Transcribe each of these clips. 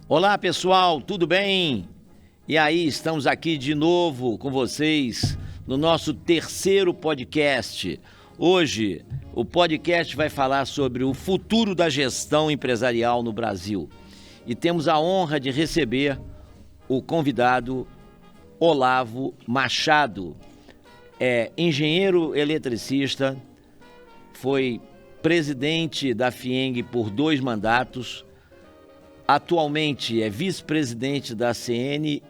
Olá pessoal, tudo bem? E aí, estamos aqui de novo com vocês no nosso terceiro podcast. Hoje, o podcast vai falar sobre o futuro da gestão empresarial no Brasil. E temos a honra de receber o convidado Olavo Machado. É engenheiro eletricista, foi presidente da FIENG por 2 mandatos, atualmente é vice-presidente da CNI,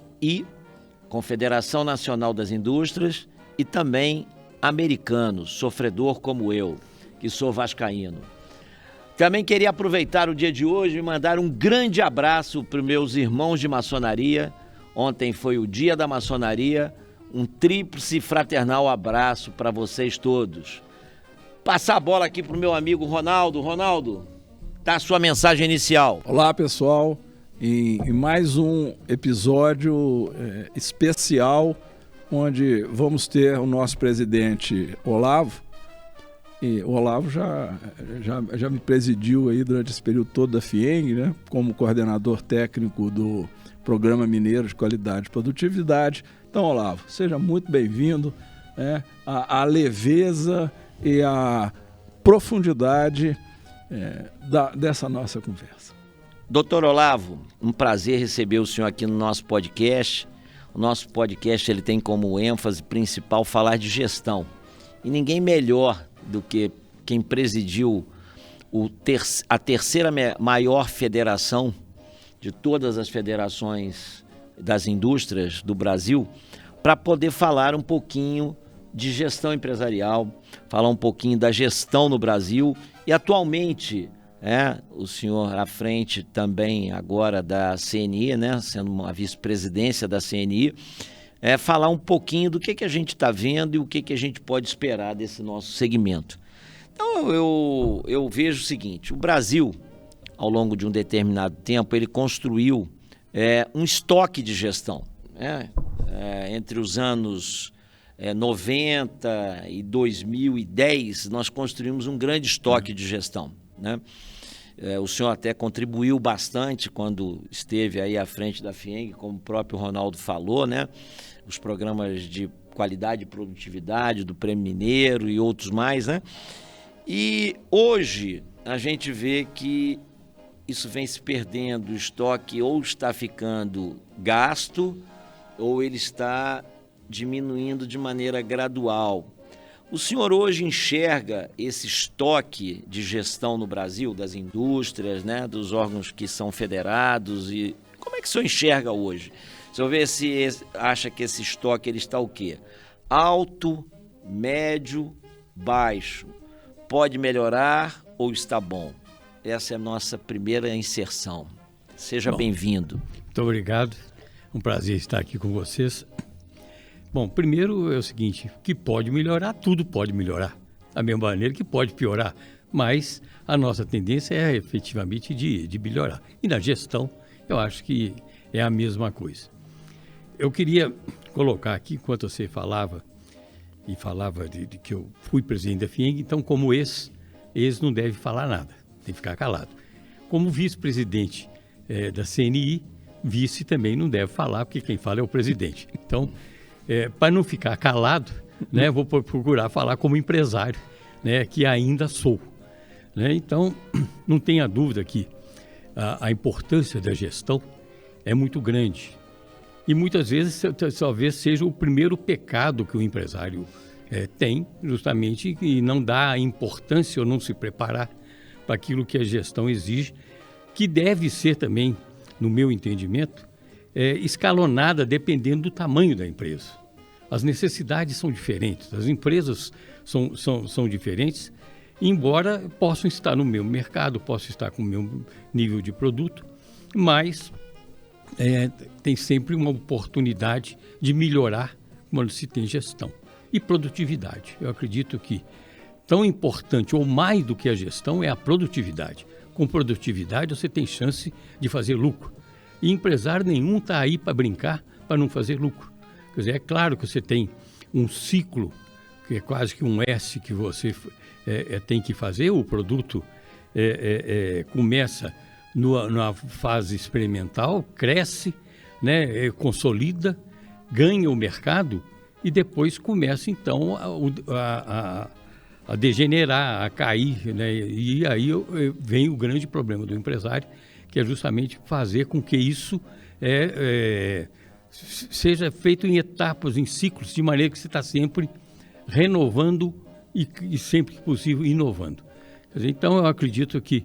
Confederação Nacional das Indústrias, e também americano, sofredor como eu, que sou vascaíno. Também queria aproveitar o dia de hoje e mandar um grande abraço para os meus irmãos de maçonaria. Ontem foi o dia da maçonaria, um tríplice fraternal abraço para vocês todos. Passar a bola aqui para o meu amigo Ronaldo. Ronaldo, tá a sua mensagem inicial. Olá pessoal, em mais um episódio especial, onde vamos ter o nosso presidente Olavo. E o Olavo já me presidiu aí durante esse período todo da FIENG, né, como coordenador técnico do Programa Mineiro de Qualidade e Produtividade. Então, Olavo, seja muito bem-vindo, né, a leveza e a profundidade dessa nossa conversa. Doutor Olavo, um prazer receber o senhor aqui no nosso podcast. O nosso podcast ele tem como ênfase principal falar de gestão. E ninguém melhor do que quem presidiu a terceira maior federação de todas as federações das indústrias do Brasil, para poder falar um pouquinho de gestão empresarial, falar um pouquinho da gestão no Brasil. E atualmente, o senhor à frente também agora da CNI, né, sendo uma vice-presidência da CNI, falar um pouquinho do que a gente está vendo e o que a gente pode esperar desse nosso segmento. Então eu vejo o seguinte: o Brasil, ao longo de um determinado tempo, ele construiu um estoque de gestão. Entre os anos 90 e 2010, nós construímos um grande estoque de gestão, né? O senhor até contribuiu bastante quando esteve aí à frente da FIENG, como o próprio Ronaldo falou, né? Os programas de qualidade e produtividade do Prêmio Mineiro e outros mais, né? E hoje a gente vê que isso vem se perdendo, o estoque ou está ficando gasto ou ele está diminuindo de maneira gradual. O senhor hoje enxerga esse estoque de gestão no Brasil, das indústrias, né, dos órgãos que são federados, e como é que o senhor enxerga hoje? O senhor acha que esse estoque ele está o quê? Alto, médio, baixo? Pode melhorar ou está bom? Essa é a nossa primeira inserção. Seja bem-vindo. Muito obrigado. Um prazer estar aqui com vocês. Bom, primeiro é o seguinte, que pode melhorar, tudo pode melhorar. Da mesma maneira que pode piorar, mas a nossa tendência é efetivamente de melhorar. E na gestão, eu acho que é a mesma coisa. Eu queria colocar aqui, enquanto você falava de que eu fui presidente da FIENG, então como ex não deve falar nada, tem que ficar calado. Como vice-presidente da CNI, vice também não deve falar, porque quem fala é o presidente. Então, para não ficar calado, né, vou procurar falar como empresário, né, que ainda sou. Né? Então, não tenha dúvida que a importância da gestão é muito grande. E muitas vezes, talvez seja o primeiro pecado que o empresário tem, justamente, e não dá a importância ou não se preparar para aquilo que a gestão exige, que deve ser também, no meu entendimento, escalonada dependendo do tamanho da empresa. As necessidades são diferentes, as empresas são diferentes, embora possam estar no mesmo mercado, possam estar com o mesmo nível de produto, mas tem sempre uma oportunidade de melhorar quando se tem gestão. E produtividade. Eu acredito que tão importante ou mais do que a gestão é a produtividade. Com produtividade você tem chance de fazer lucro. E empresário nenhum está aí para brincar, para não fazer lucro. Quer dizer, é claro que você tem um ciclo, que é quase que um S que você tem que fazer. O produto começa na fase experimental, cresce, né, consolida, ganha o mercado e depois começa então a degenerar, a cair, né? E aí vem o grande problema do empresário, que é justamente fazer com que isso seja feito em etapas, em ciclos, de maneira que você está sempre renovando e sempre que possível inovando. Quer dizer, então eu acredito que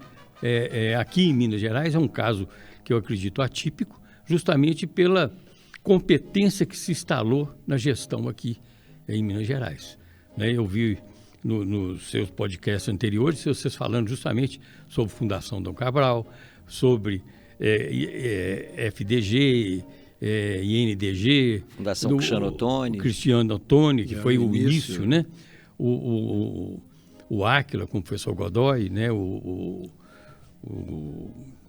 aqui em Minas Gerais é um caso que eu acredito atípico, justamente pela competência que se instalou na gestão aqui em Minas Gerais. Né? Eu vi nos seus podcasts anteriores vocês falando justamente sobre Fundação Dom Cabral, sobre FDG, INDG, Fundação Cristiano Ottoni, que foi o início, né? O Áquila com o professor Godoy, né? O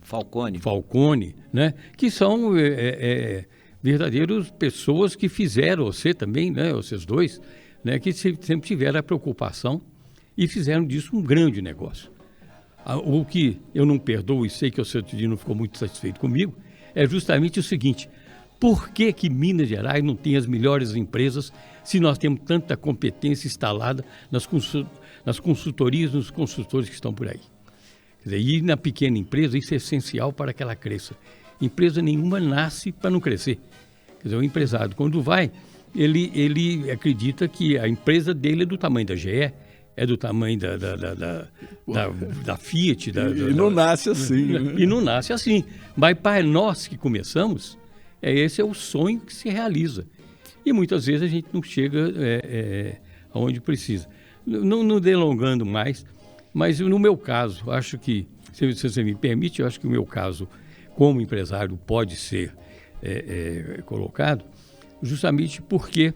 Falcone, né? Que são verdadeiras pessoas que fizeram, você também, né? Vocês dois, né? Que sempre tiveram a preocupação e fizeram disso um grande negócio. O que eu não perdoo e sei que o seu Tidinho não ficou muito satisfeito comigo é justamente o seguinte: por que Minas Gerais não tem as melhores empresas se nós temos tanta competência instalada nas consultorias, nos consultores que estão por aí? Quer dizer, e na pequena empresa isso é essencial para que ela cresça. Empresa nenhuma nasce para não crescer. Quer dizer, o empresário, quando vai, ele acredita que a empresa dele é do tamanho da GE, é do tamanho da Fiat. E não nasce assim. Né? E não nasce assim. Mas para nós que começamos, esse é o sonho que se realiza. E muitas vezes a gente não chega aonde precisa. Não delongando mais, mas no meu caso, acho que, se você me permite, eu acho que o meu caso como empresário pode ser colocado justamente porque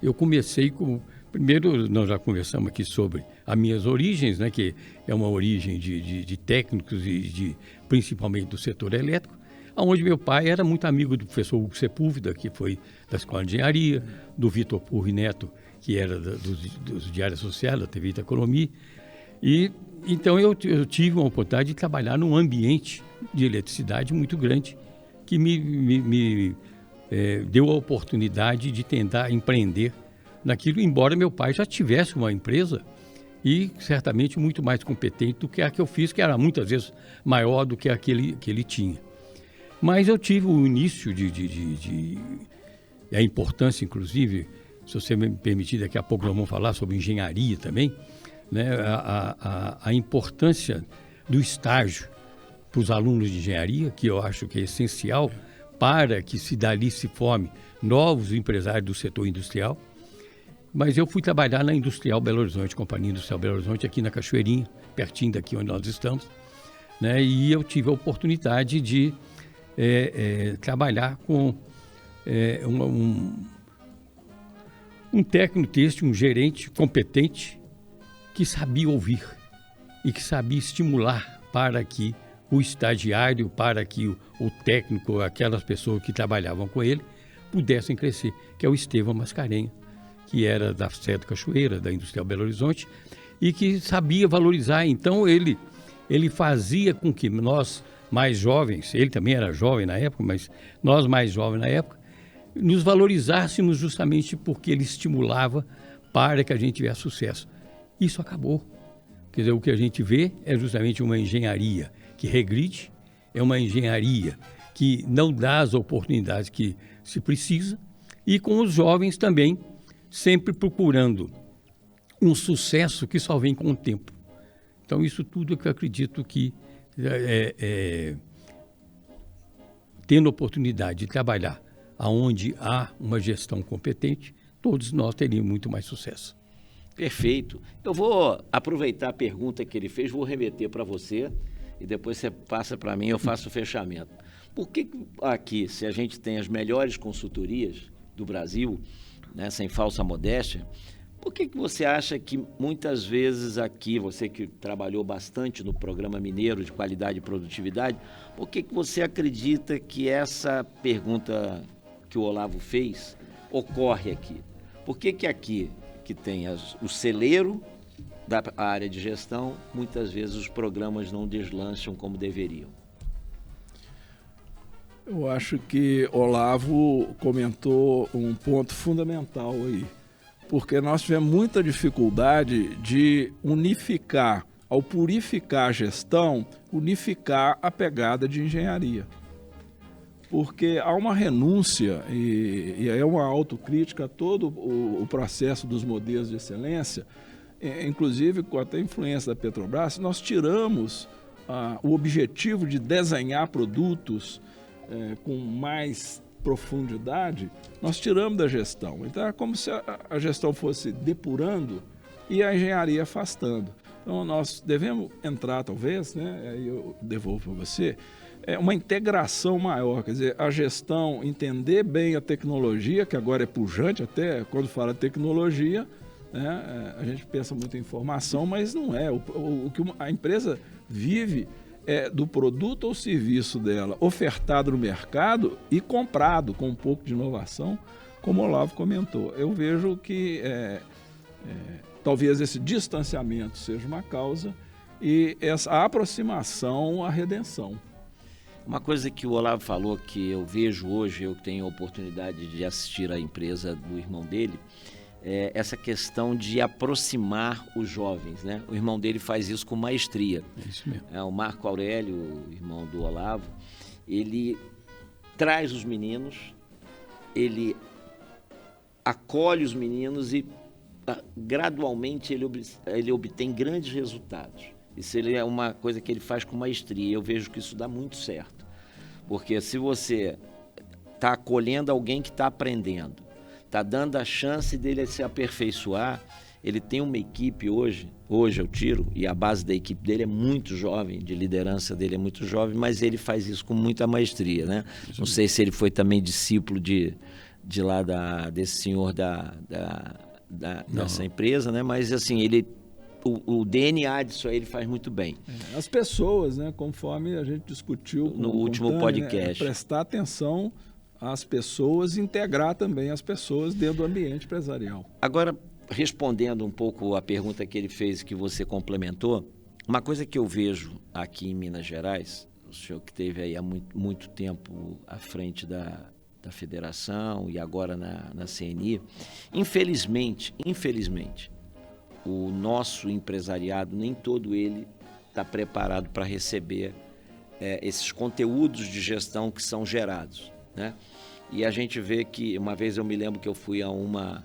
eu comecei com... Primeiro, nós já conversamos aqui sobre as minhas origens, né, que é uma origem de técnicos e principalmente do setor elétrico, onde meu pai era muito amigo do professor Hugo Sepúlveda, que foi da Escola de Engenharia, do Vitor Purri Neto, que era dos Diários Sociais, da TV Itacolomi. E então eu tive uma oportunidade de trabalhar num ambiente de eletricidade muito grande, que me deu a oportunidade de tentar empreender naquilo, embora meu pai já tivesse uma empresa e certamente muito mais competente do que a que eu fiz, que era muitas vezes maior do que aquele que ele tinha. Mas eu tive o início a importância, inclusive, se você me permitir, daqui a pouco nós vamos falar sobre engenharia também, né? A importância do estágio para os alunos de engenharia, que eu acho que é essencial para que dali se forme novos empresários do setor industrial. Mas eu fui trabalhar na Industrial Belo Horizonte, Companhia Industrial Belo Horizonte, aqui na Cachoeirinha, pertinho daqui onde nós estamos, né? E eu tive a oportunidade de trabalhar com um técnico têxtil, um gerente competente que sabia ouvir e que sabia estimular para que o estagiário, para que o técnico, aquelas pessoas que trabalhavam com ele, pudessem crescer, que é o Estevam Mascarenha, que era da Serra do Cachoeira, da Industrial Belo Horizonte, e que sabia valorizar. Então ele fazia com que nós mais jovens, ele também era jovem na época, mas nós mais jovens na época, nos valorizássemos justamente porque ele estimulava para que a gente tivesse sucesso. Isso acabou. Quer dizer, o que a gente vê é justamente uma engenharia que regride, é uma engenharia que não dá as oportunidades que se precisa, e com os jovens também sempre procurando um sucesso que só vem com o tempo. Então isso tudo é que eu acredito que tendo a oportunidade de trabalhar aonde há uma gestão competente, todos nós teríamos muito mais sucesso. Perfeito. Eu vou aproveitar a pergunta que ele fez, vou remeter para você e depois você passa para mim, eu faço o fechamento. por que aqui, se a gente tem as melhores consultorias do Brasil, né, sem falsa modéstia, por que você acha que muitas vezes aqui, você que trabalhou bastante no Programa Mineiro de Qualidade e Produtividade, por que você acredita que essa pergunta que o Olavo fez ocorre aqui? Por que aqui, que tem o celeiro da área de gestão, muitas vezes os programas não deslancham como deveriam? Eu acho que Olavo comentou um ponto fundamental aí, porque nós tivemos muita dificuldade de unificar, ao purificar a gestão, unificar a pegada de engenharia. Porque há uma renúncia e é uma autocrítica a todo o processo dos modelos de excelência, inclusive com até a influência da Petrobras, nós tiramos o objetivo de desenhar produtos com mais profundidade, nós tiramos da gestão. Então é como se a gestão fosse depurando e a engenharia afastando. Então nós devemos entrar, talvez, né? Aí eu devolvo para você, uma integração maior, quer dizer, a gestão entender bem a tecnologia, que agora é pujante, até quando fala tecnologia, né? A gente pensa muito em informação, mas não é. O que a empresa vive é do produto ou serviço dela ofertado no mercado e comprado com um pouco de inovação, como o Olavo comentou. Eu vejo que talvez esse distanciamento seja uma causa e essa aproximação à redenção. Uma coisa que o Olavo falou que eu vejo hoje, eu tenho a oportunidade de assistir à empresa do irmão dele, é essa questão de aproximar os jovens, né? O irmão dele faz isso com maestria. É isso mesmo. O Marco Aurélio, o irmão do Olavo, ele traz os meninos, ele acolhe os meninos e gradualmente ele obtém grandes resultados. Isso é uma coisa que ele faz com maestria. Eu vejo que isso dá muito certo. Porque se você está acolhendo alguém que está aprendendo, está dando a chance dele se aperfeiçoar, ele tem uma equipe hoje eu tiro, e a base da equipe dele é muito jovem, de liderança dele é muito jovem, mas ele faz isso com muita maestria, né? Não sei se ele foi também discípulo de lá desse senhor dessa empresa, né? Mas assim, o DNA disso aí ele faz muito bem. As pessoas, né? Conforme a gente discutiu no último podcast. Né? Prestar atenção às pessoas e integrar também as pessoas dentro do ambiente empresarial. Agora, respondendo um pouco a pergunta que ele fez, que você complementou, uma coisa que eu vejo aqui em Minas Gerais, o senhor que esteve aí há muito tempo à frente da federação e agora na CNI, infelizmente, o nosso empresariado, nem todo ele está preparado para receber esses conteúdos de gestão que são gerados, né? E a gente vê que, uma vez eu me lembro que eu fui a uma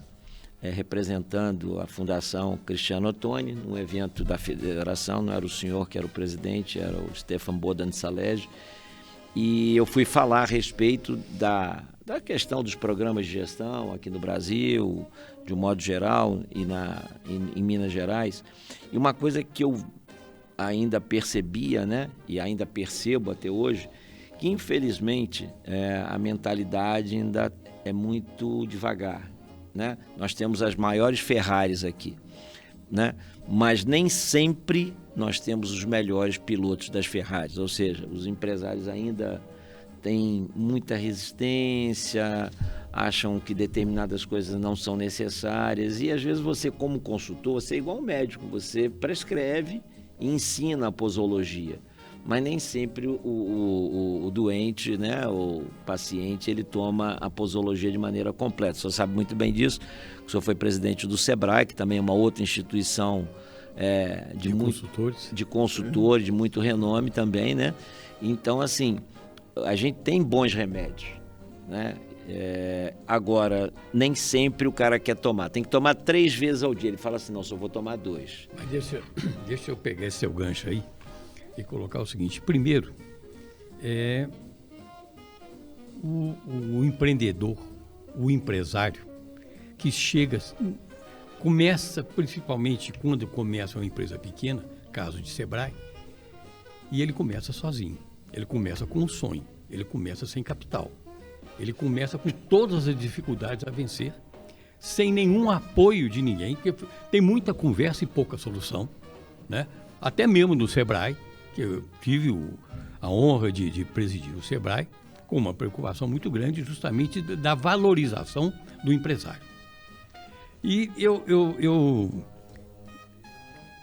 representando a Fundação Cristiano Ottoni, num evento da federação, não era o senhor que era o presidente, era o Stefan Bodan Salege, e eu fui falar a respeito da questão dos programas de gestão aqui no Brasil, de um modo geral, e em Minas Gerais. E uma coisa que eu ainda percebia, né, e ainda percebo até hoje, que infelizmente a mentalidade ainda é muito devagar, né? Nós temos as maiores Ferraris aqui, né? Mas nem sempre nós temos os melhores pilotos das Ferraris, ou seja, os empresários ainda têm muita resistência, acham que determinadas coisas não são necessárias e às vezes você, como consultor, você é igual um médico, você prescreve e ensina a posologia, mas nem sempre o doente, né, o paciente, ele toma a posologia de maneira completa. O senhor sabe muito bem disso, o senhor foi presidente do SEBRAE, que também é uma outra instituição de consultores, de muito renome também, né? Então, assim, a gente tem bons remédios, né? Agora, nem sempre o cara quer tomar. Tem que tomar 3 vezes ao dia. Ele fala assim, não, só vou tomar 2. Mas deixa eu pegar esse seu gancho aí e colocar o seguinte. Primeiro, o empreendedor, o empresário, que começa principalmente quando começa uma empresa pequena, caso de SEBRAE, e ele começa sozinho. Ele começa com um sonho. ele começa sem capital. Ele começa com todas as dificuldades a vencer, sem nenhum apoio de ninguém, porque tem muita conversa e pouca solução, né? Até mesmo no Sebrae, que eu tive a honra de presidir o Sebrae, com uma preocupação muito grande justamente da valorização do empresário. E eu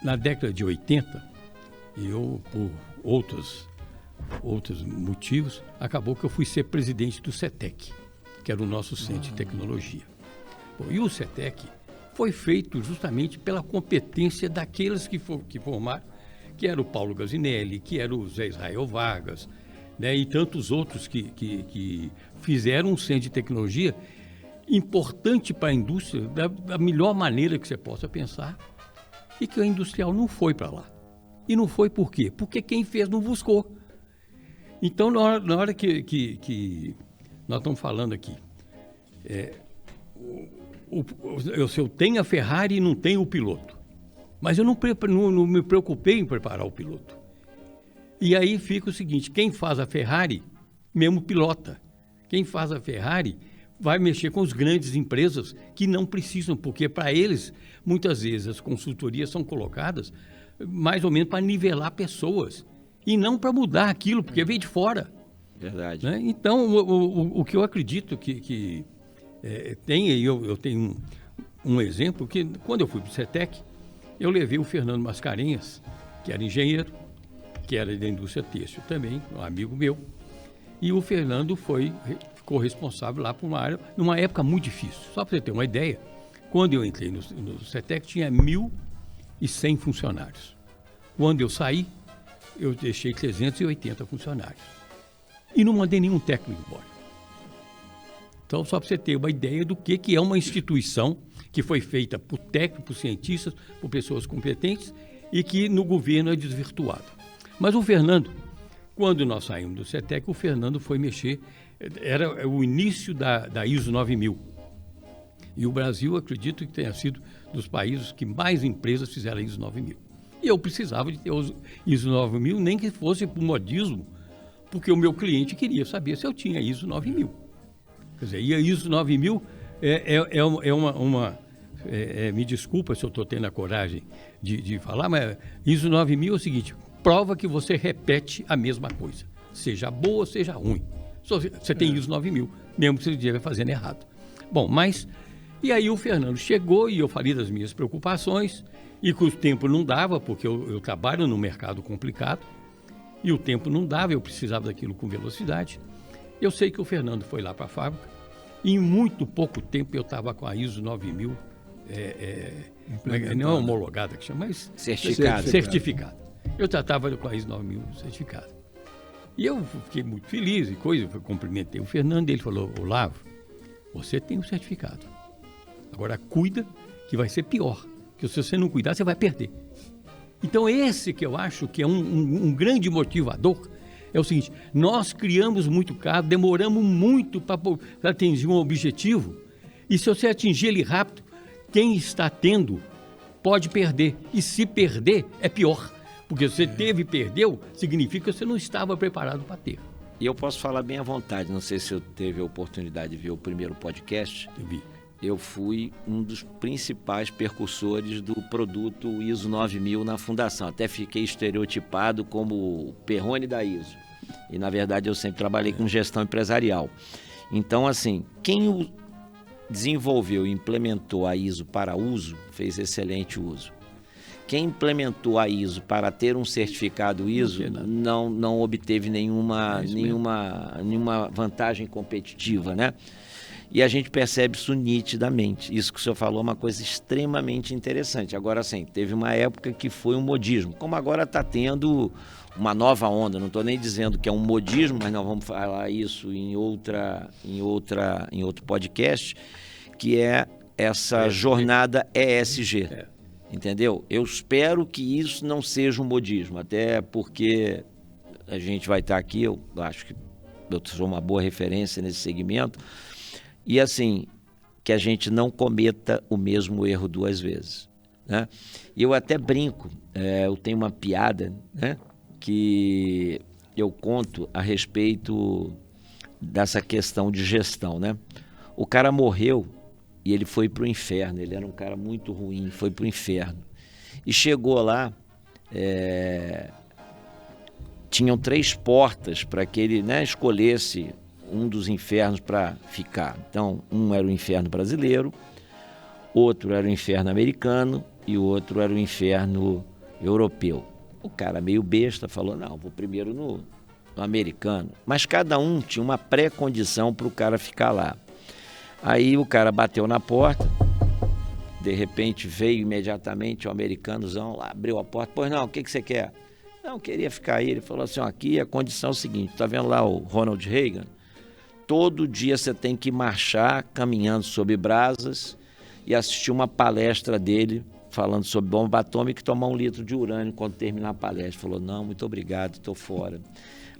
na década de 80, por outros motivos, acabou que eu fui ser presidente do CETEC, que era o nosso centro de tecnologia. Bom, e o CETEC foi feito justamente pela competência daqueles que formaram, que era o Paulo Gazinelli, que era o Zé Israel Vargas, né, e tantos outros que fizeram um centro de tecnologia importante para a indústria da melhor maneira que você possa pensar, e que o industrial não foi para lá. E não foi por quê? Porque quem fez não buscou. Então, na hora que nós estamos falando aqui, eu tenho a Ferrari e não tenho o piloto. Mas eu não me preocupei em preparar o piloto. E aí fica o seguinte, quem faz a Ferrari, mesmo pilota. Quem faz a Ferrari vai mexer com as grandes empresas que não precisam, porque para eles, muitas vezes, as consultorias são colocadas mais ou menos para nivelar pessoas e não para mudar aquilo, porque vem de fora. Verdade. Né? Então, o que eu acredito que tem, eu tenho um exemplo, que quando eu fui para o CETEC, eu levei o Fernando Mascarenhas, que era engenheiro, que era da indústria têxtil também, um amigo meu, e o Fernando ficou responsável lá por uma área, numa época muito difícil. Só para você ter uma ideia, quando eu entrei no CETEC, tinha 1.100 funcionários. Quando eu saí, eu deixei 380 funcionários. E não mandei nenhum técnico embora. Então, só para você ter uma ideia do que é uma instituição que foi feita por técnicos, por cientistas, por pessoas competentes e que no governo é desvirtuado. Mas o Fernando, quando nós saímos do CETEC, o Fernando foi mexer, era o início da ISO 9000. E o Brasil, acredito que tenha sido dos países que mais empresas fizeram a ISO 9000. E eu precisava de ter o ISO 9000, nem que fosse por modismo, porque o meu cliente queria saber se eu tinha ISO 9000. Quer dizer, e a ISO 9000 me desculpa se eu estou tendo a coragem de falar, mas ISO 9000 é o seguinte, prova que você repete a mesma coisa, seja boa, seja ruim. Você tem ISO 9000, mesmo que você esteja fazendo errado. Bom, mas... E aí o Fernando chegou e eu falei das minhas preocupações, e que o tempo não dava, porque eu trabalho num mercado complicado, e o tempo não dava, eu precisava daquilo com velocidade. Eu sei que o Fernando foi lá para a fábrica, e em muito pouco tempo eu estava com a ISO 9000, não é homologada que chama, mas certificada. Eu já estava com a ISO 9000 certificada. E eu fiquei muito feliz e coisa, eu cumprimentei o Fernando, e ele falou, Olavo, você tem o certificado. Agora cuida que vai ser pior, que se você não cuidar, você vai perder. Então esse que eu acho que é um grande motivador, é o seguinte, nós criamos muito caro, demoramos muito para atingir um objetivo, e se você atingir ele rápido, quem está tendo pode perder, e se perder é pior, porque você teve e perdeu, significa que você não estava preparado para ter. E eu posso falar bem à vontade, não sei se eu teve a oportunidade de ver o primeiro podcast. Eu vi. Eu fui um dos principais percursores do produto ISO 9000 na fundação. Até fiquei estereotipado como o Perrone da ISO. E, na verdade, eu sempre trabalhei com gestão empresarial. Então, assim, quem desenvolveu e implementou a ISO para uso, fez excelente uso. Quem implementou a ISO para ter um certificado ISO não obteve nenhuma vantagem competitiva, né? E a gente percebe isso nitidamente. Isso que o senhor falou é uma coisa extremamente interessante. Agora, sim, teve uma época que foi um modismo, como agora está tendo uma nova onda. Não estou nem dizendo que é um modismo, mas nós vamos falar isso em outro podcast, que é essa jornada ESG. Entendeu? Eu espero que isso não seja um modismo, até porque a gente vai estar aqui, eu acho que eu sou uma boa referência nesse segmento, e assim, que a gente não cometa o mesmo erro duas vezes, né? E eu até brinco, eu tenho uma piada, né? Que eu conto a respeito dessa questão de gestão, né? O cara morreu e ele foi para o inferno. Ele era um cara muito ruim, foi para o inferno. E chegou lá, tinham 3 portas para que ele, né, escolhesse um dos infernos para ficar. Então, um era o inferno brasileiro, outro era o inferno americano e o outro era o inferno europeu. O cara meio besta falou, não, vou primeiro no americano. Mas cada um tinha uma pré-condição para o cara ficar lá. Aí o cara bateu na porta, de repente veio imediatamente o americanozão lá, abriu a porta. Pois não, o que você quer? Não, queria ficar aí. Ele falou assim, ó, aqui a condição é o seguinte, tá vendo lá o Ronald Reagan? Todo dia você tem que marchar caminhando sobre brasas e assistir uma palestra dele falando sobre bomba atômica e tomar 1 litro de urânio quando terminar a palestra. Falou, não, muito obrigado, estou fora.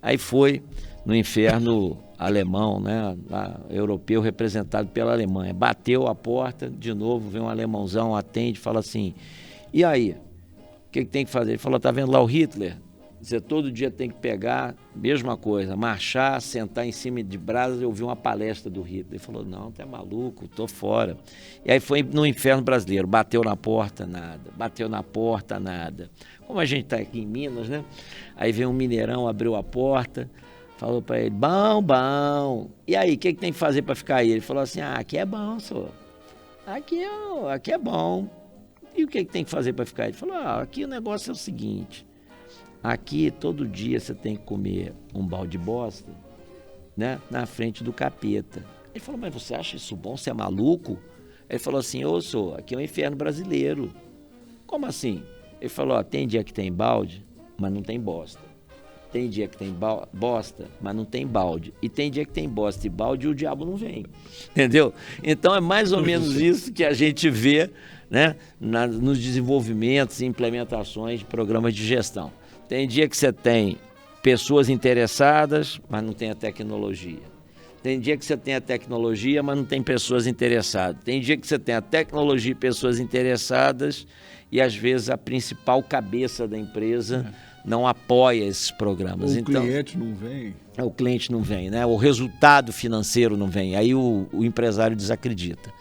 Aí foi no inferno alemão, né, lá, europeu, representado pela Alemanha. Bateu a porta, de novo, vem um alemãozão, atende, fala assim, e aí, o que tem que fazer? Ele falou, tá vendo lá o Hitler? Você todo dia tem que pegar, mesma coisa, marchar, sentar em cima de brasas e ouvir uma palestra do Hitler. Ele falou, não, tá maluco, tô fora. E aí foi no inferno brasileiro, bateu na porta, nada. Bateu na porta, nada. Como a gente tá aqui em Minas, né? Aí veio um mineirão, abriu a porta, falou para ele, bom. E aí, o que tem que fazer para ficar aí? Ele falou assim, aqui é bom, senhor. Aqui é bom. E o que tem que fazer para ficar aí? Ele falou, aqui o negócio é o seguinte... Aqui, todo dia, você tem que comer um balde de bosta, né, na frente do capeta. Ele falou, mas você acha isso bom? Você é maluco? Ele falou assim, senhor, aqui é um inferno brasileiro. Como assim? Ele falou, tem dia que tem balde, mas não tem bosta. Tem dia que tem bosta, mas não tem balde. E tem dia que tem bosta e balde e o diabo não vem. Entendeu? Então, é mais ou menos isso que a gente vê, né, nos desenvolvimentos e implementações de programas de gestão. Tem dia que você tem pessoas interessadas, mas não tem a tecnologia. Tem dia que você tem a tecnologia, mas não tem pessoas interessadas. Tem dia que você tem a tecnologia e pessoas interessadas e, às vezes, a principal cabeça da empresa não apoia esses programas. O cliente não vem. O cliente não vem, né? O resultado financeiro não vem. Aí o empresário desacredita.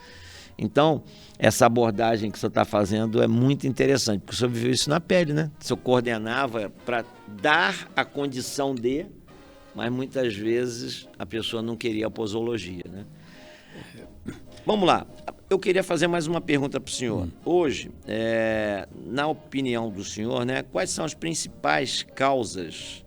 Então, essa abordagem que o senhor está fazendo é muito interessante, porque o senhor viveu isso na pele, né? O senhor coordenava para dar a condição de, mas muitas vezes a pessoa não queria a posologia, né? Vamos lá. Eu queria fazer mais uma pergunta para o senhor. Hoje, na opinião do senhor, né, quais são as principais causas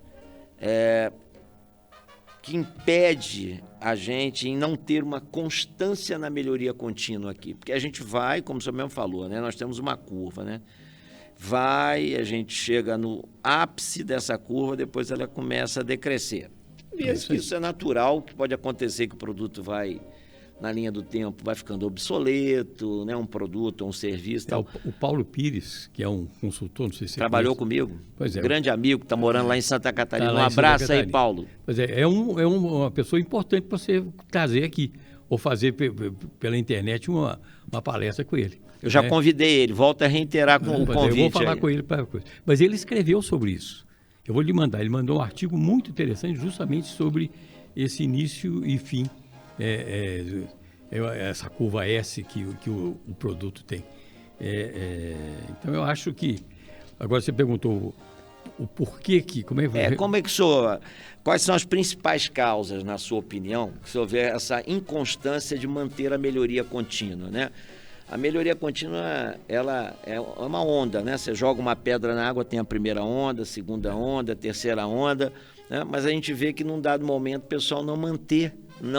que impede a gente em não ter uma constância na melhoria contínua aqui? Porque a gente vai, como o senhor mesmo falou, né? Nós temos uma curva, né? A gente chega no ápice dessa curva, depois ela começa a decrescer. Isso é natural, que pode acontecer que o produto vai, na linha do tempo, vai ficando obsoleto, né? Um produto, um serviço. Tal. O Paulo Pires, que é um consultor, não sei se você trabalhou conhece. Comigo. Pois é. Grande amigo, que está morando lá em Santa Catarina. Tá um abraço aí, Paulo. Pois é uma pessoa importante para você trazer aqui, ou fazer pela internet uma palestra com ele. Eu já convidei ele, volto a reiterar com o convite. Eu vou falar com ele. Mas ele escreveu sobre isso. Eu vou lhe mandar. Ele mandou um artigo muito interessante justamente sobre esse início e fim, essa curva S que o produto tem. Então, eu acho que... Agora, você perguntou o porquê que... Como é que o senhor... Quais são as principais causas, na sua opinião, que o senhor vê essa inconstância de manter a melhoria contínua, né? A melhoria contínua, ela é uma onda, né? Você joga uma pedra na água, tem a primeira onda, a segunda onda, a terceira onda, né? Mas a gente vê que num dado momento o pessoal não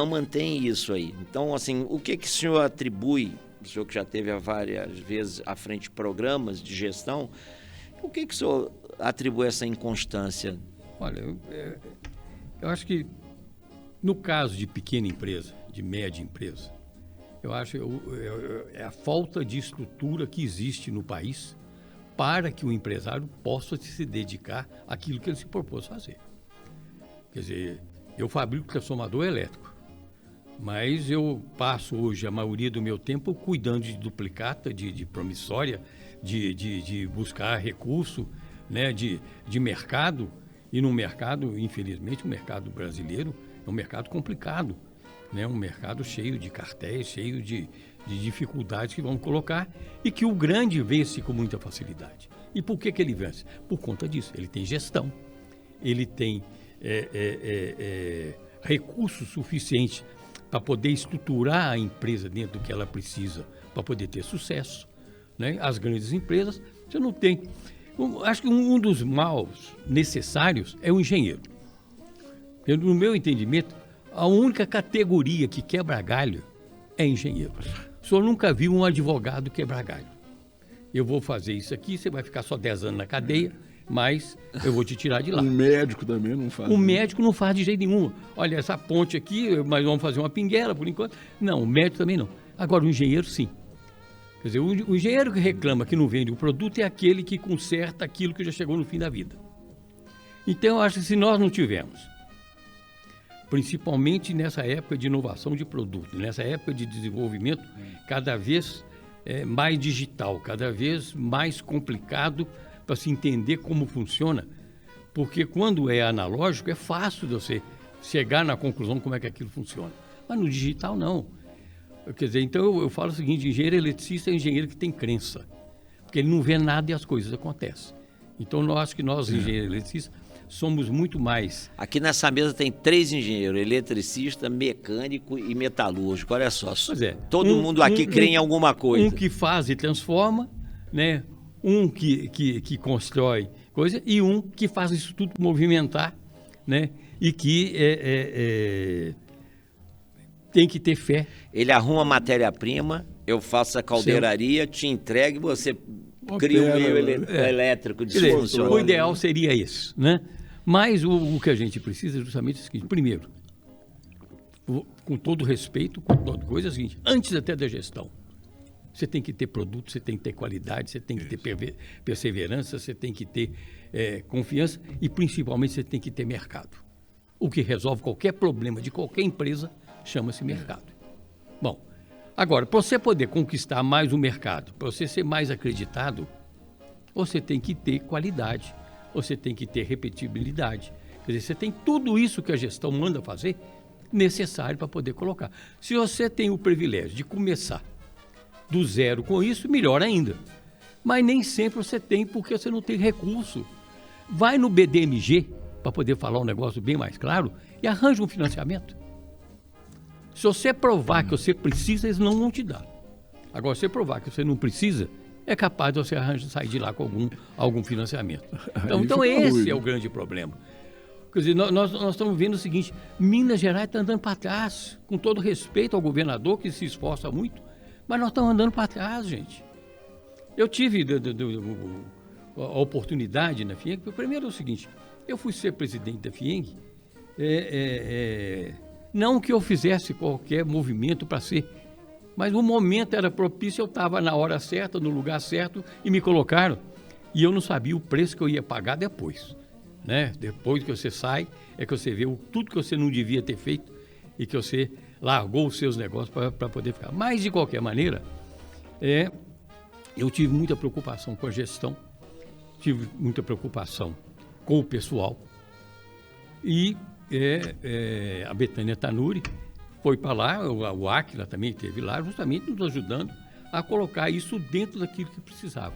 mantém isso aí. Então, assim, o que o senhor atribui, o senhor que já teve várias vezes à frente de programas de gestão, o que o senhor atribui essa inconstância? Olha, eu acho que no caso de pequena empresa, de média empresa, eu acho é a falta de estrutura que existe no país para que o empresário possa se dedicar àquilo que ele se propôs fazer. Quer dizer, eu fabrico transformador elétrico, mas eu passo hoje a maioria do meu tempo cuidando de duplicata, de promissória, de buscar recurso, né, de mercado, E no mercado, infelizmente, o mercado brasileiro é um mercado complicado, né? Um mercado cheio de cartéis, cheio de dificuldades que vamos colocar e que o grande vence com muita facilidade. E por que ele vence? Por conta disso. Ele tem gestão, ele tem recursos suficientes para poder estruturar a empresa dentro do que ela precisa para poder ter sucesso, né? As grandes empresas, você não tem. Acho que um dos males necessários é o engenheiro. No meu entendimento, a única categoria que quebra galho é engenheiro. O senhor nunca viu um advogado quebrar galho. Eu vou fazer isso aqui, você vai ficar só 10 anos na cadeia, mas eu vou te tirar de lá. Um médico também não faz. O médico não faz de jeito nenhum. Olha, essa ponte aqui, mas vamos fazer uma pinguela por enquanto. Não, o médico também não. Agora, o engenheiro, sim. Quer dizer, o engenheiro que reclama que não vende o produto é aquele que conserta aquilo que já chegou no fim da vida. Então, eu acho que se nós não tivermos, principalmente nessa época de inovação de produto, nessa época de desenvolvimento cada vez mais digital, cada vez mais complicado para se entender como funciona, porque quando é analógico é fácil de você chegar na conclusão como é que aquilo funciona, mas no digital não. Quer dizer, então eu falo o seguinte, engenheiro eletricista é engenheiro que tem crença, porque ele não vê nada e as coisas acontecem. Então eu acho que nós, engenheiros eletricistas, somos muito mais. Aqui nessa mesa tem 3 engenheiros, eletricista, mecânico e metalúrgico. Olha só, todo mundo aqui crê em alguma coisa. Um que faz e transforma, né? Um que constrói coisa e um que faz isso tudo movimentar, né? E que tem que ter fé. Ele arruma matéria-prima, eu faço a caldeiraria, te entrego e você cria um meio elétrico disfuncional. O ideal seria isso, né? Mas o que a gente precisa é justamente o seguinte. Primeiro, com todo respeito, com toda coisa, é o seguinte, antes até da gestão, você tem que ter produto, você tem que ter qualidade, você tem que ter perseverança, você tem que ter confiança e, principalmente, você tem que ter mercado. O que resolve qualquer problema de qualquer empresa chama-se mercado. Bom, agora, para você poder conquistar mais o mercado, para você ser mais acreditado, você tem que ter qualidade, você tem que ter repetibilidade. Quer dizer, você tem tudo isso que a gestão manda fazer necessário para poder colocar. Se você tem o privilégio de começar do zero com isso, melhor ainda. Mas nem sempre você tem, porque você não tem recurso. Vai no BDMG, para poder falar um negócio bem mais claro, e arranja um financiamento. Se você provar que você precisa, eles não vão te dar. Agora, se você provar que você não precisa, é capaz de você sair de lá com algum financiamento. Então esse é o grande problema. Quer dizer, nós estamos vendo o seguinte, Minas Gerais está andando para trás, com todo respeito ao governador, que se esforça muito, mas nós estamos andando para trás, gente. Eu tive a oportunidade na FIENG, primeiro é o seguinte, eu fui ser presidente da FIENG, não que eu fizesse qualquer movimento para ser, mas o momento era propício, eu estava na hora certa, no lugar certo, e me colocaram. E eu não sabia o preço que eu ia pagar depois. Né? Depois que você sai, é que você vê tudo que você não devia ter feito e que você largou os seus negócios para poder ficar. Mas, de qualquer maneira, eu tive muita preocupação com a gestão, tive muita preocupação com o pessoal. E a Betânia Tanuri foi para lá, o Áquila também esteve lá, justamente nos ajudando a colocar isso dentro daquilo que precisava.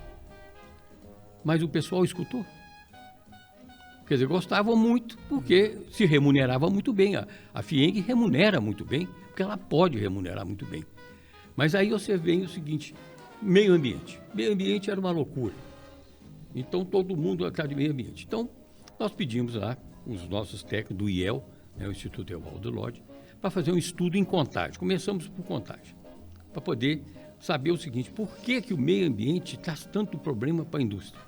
Mas o pessoal escutou. Quer dizer, gostavam muito, porque se remunerava muito bem. A FIENG remunera muito bem, porque ela pode remunerar muito bem. Mas aí você vê o seguinte, meio ambiente. Meio ambiente era uma loucura. Então, todo mundo atrás de meio ambiente. Então, nós pedimos lá, os nossos técnicos do IEL, o Instituto Evaldo Lodge, para fazer um estudo em Contagem. Começamos por Contagem, para poder saber o seguinte, por que o meio ambiente traz tanto problema para a indústria?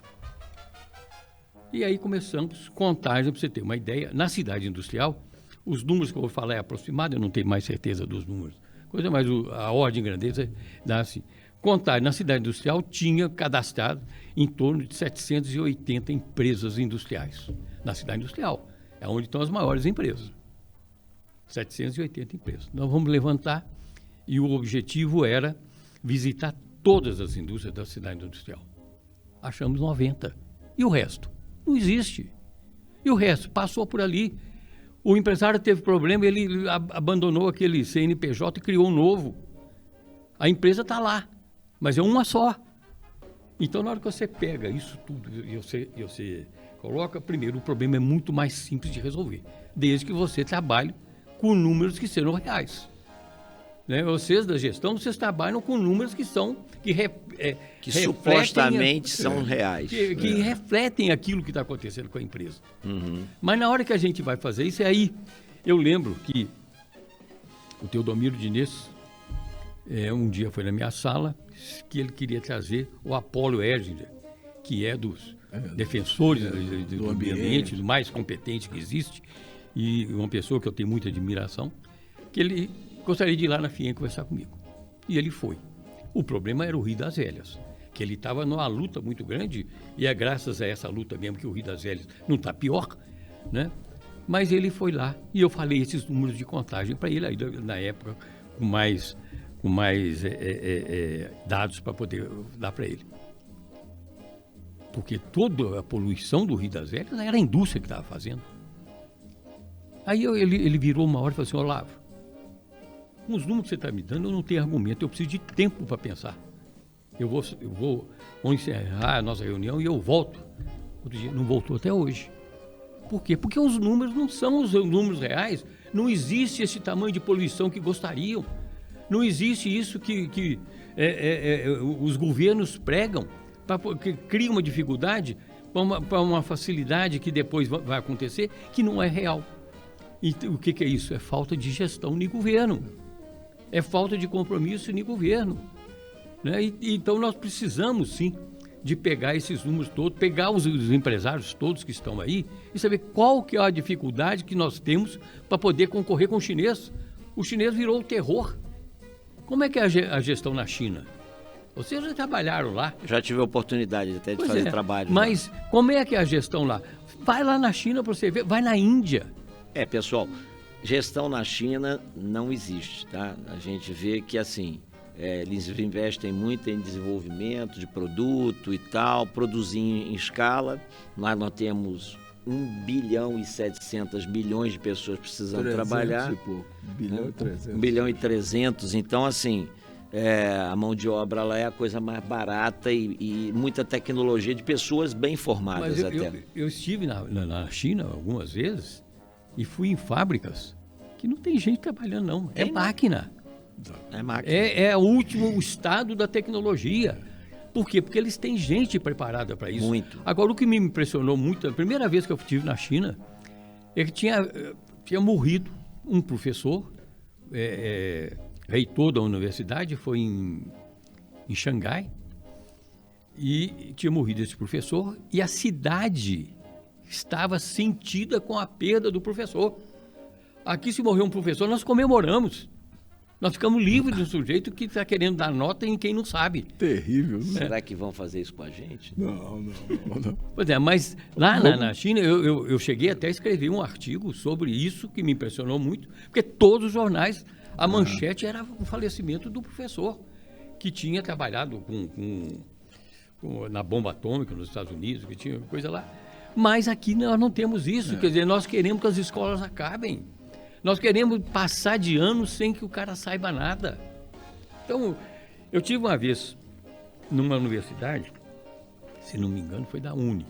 E aí começamos Contagem, para você ter uma ideia, na cidade industrial, os números que eu vou falar é aproximado, eu não tenho mais certeza dos números, mas a ordem de grandeza dá assim. Contagem, na cidade industrial, tinha cadastrado em torno de 780 empresas industriais. Na cidade industrial, é onde estão as maiores empresas. 780 empresas. Nós vamos levantar e o objetivo era visitar todas as indústrias da cidade industrial. Achamos 90. E o resto? Não existe. E o resto passou por ali. O empresário teve problema, ele abandonou aquele CNPJ e criou um novo. A empresa está lá, mas é uma só. Então, na hora que você pega isso tudo e você coloca, primeiro, o problema é muito mais simples de resolver, desde que você trabalhe com números que sejam reais. Né? Vocês da gestão, vocês trabalham com números que são... Que supostamente são reais. Que refletem aquilo que está acontecendo com a empresa. Uhum. Mas na hora que a gente vai fazer isso, aí eu lembro que o Teodomiro Diniz, um dia foi na minha sala, que ele queria trazer o Apolo Erginger, que é dos defensores do ambiente, do mais competente que existe, e uma pessoa que eu tenho muita admiração, que ele gostaria de ir lá na FIEM conversar comigo. E ele foi. O problema era o Rio das Velhas, que ele estava numa luta muito grande, e é graças a essa luta mesmo que o Rio das Velhas não está pior, né? Mas ele foi lá e eu falei esses números de contagem para ele, aí, na época, com mais dados para poder dar para ele. Porque toda a poluição do Rio das Velhas era a indústria que estava fazendo. Aí ele virou uma hora e falou assim: Olavo, com os números que você está me dando, eu não tenho argumento, eu preciso de tempo para pensar. Vamos encerrar a nossa reunião e eu volto. Outro dia, não voltou até hoje. Por quê? Porque os números não são os números reais. Não existe esse tamanho de poluição que gostariam. Não existe isso que os governos pregam, que cria uma dificuldade para uma facilidade que depois vai acontecer, que não é real. E o que é isso? É falta de gestão no governo. É falta de compromisso no governo. Né? Então nós precisamos, sim, de pegar esses números todos, pegar os empresários todos que estão aí e saber qual que é a dificuldade que nós temos para poder concorrer com o chinês. O chinês virou o terror. Como é que é a gestão na China? Vocês já trabalharam lá. Já tive a oportunidade até de fazer trabalho. Mas lá. Como é que é a gestão lá? Vai lá na China para você ver, vai na Índia. Pessoal, gestão na China não existe, tá? A gente vê que, assim, eles investem muito em desenvolvimento de produto e tal, produzir em escala. Nós temos 1 bilhão e 700 milhões de pessoas precisando trabalhar. 1 bilhão e 300. 1 bilhão e 300. Então, assim, a mão de obra lá é a coisa mais barata e muita tecnologia de pessoas bem formadas. Mas eu estive na China algumas vezes e fui em fábricas que não tem gente trabalhando, não. É máquina. É máquina. É o último estado da tecnologia. Por quê? Porque eles têm gente preparada para isso. Muito. Agora, o que me impressionou muito, a primeira vez que eu estive na China, é que tinha morrido um professor, reitor da universidade, foi em Xangai, e tinha morrido esse professor, e a cidade estava sentida com a perda do professor. Aqui, se morreu um professor, nós comemoramos. Nós ficamos livres do sujeito que está querendo dar nota em quem não sabe. Terrível, né? Será que vão fazer isso com a gente? Não. Pois é, mas lá na China eu cheguei até a escrever um artigo sobre isso que me impressionou muito, porque todos os jornais, a manchete era o falecimento do professor, que tinha trabalhado na bomba atômica nos Estados Unidos, que tinha coisa lá. Mas aqui nós não temos isso, quer dizer, nós queremos que as escolas acabem. Nós queremos passar de ano sem que o cara saiba nada. Então, eu tive uma vez numa universidade, se não me engano, foi da Uni,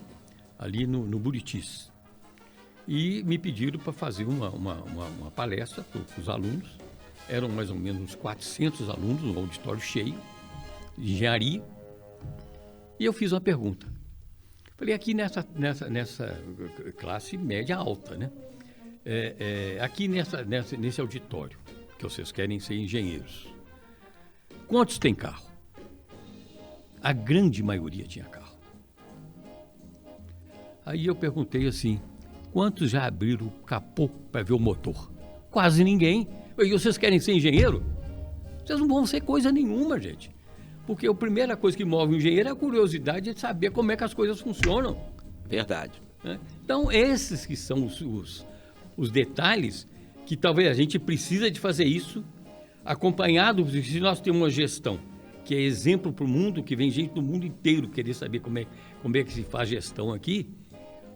ali no Buritis. E me pediram para fazer uma palestra para os alunos. Eram mais ou menos uns 400 alunos, um auditório cheio, de engenharia. E eu fiz uma pergunta. Falei, aqui nessa classe média alta, né? Aqui nesse auditório, que vocês querem ser engenheiros, quantos tem carro? A grande maioria tinha carro. Aí eu perguntei assim, quantos já abriram o capô para ver o motor? Quase ninguém. E vocês querem ser engenheiro? Vocês não vão ser coisa nenhuma, gente. Porque a primeira coisa que move o engenheiro é a curiosidade de saber como é que as coisas funcionam. Verdade. Né? Então, esses que são os detalhes que talvez a gente precisa de fazer isso acompanhado, se nós temos uma gestão que é exemplo para o mundo, que vem gente do mundo inteiro querer saber como é que se faz gestão aqui,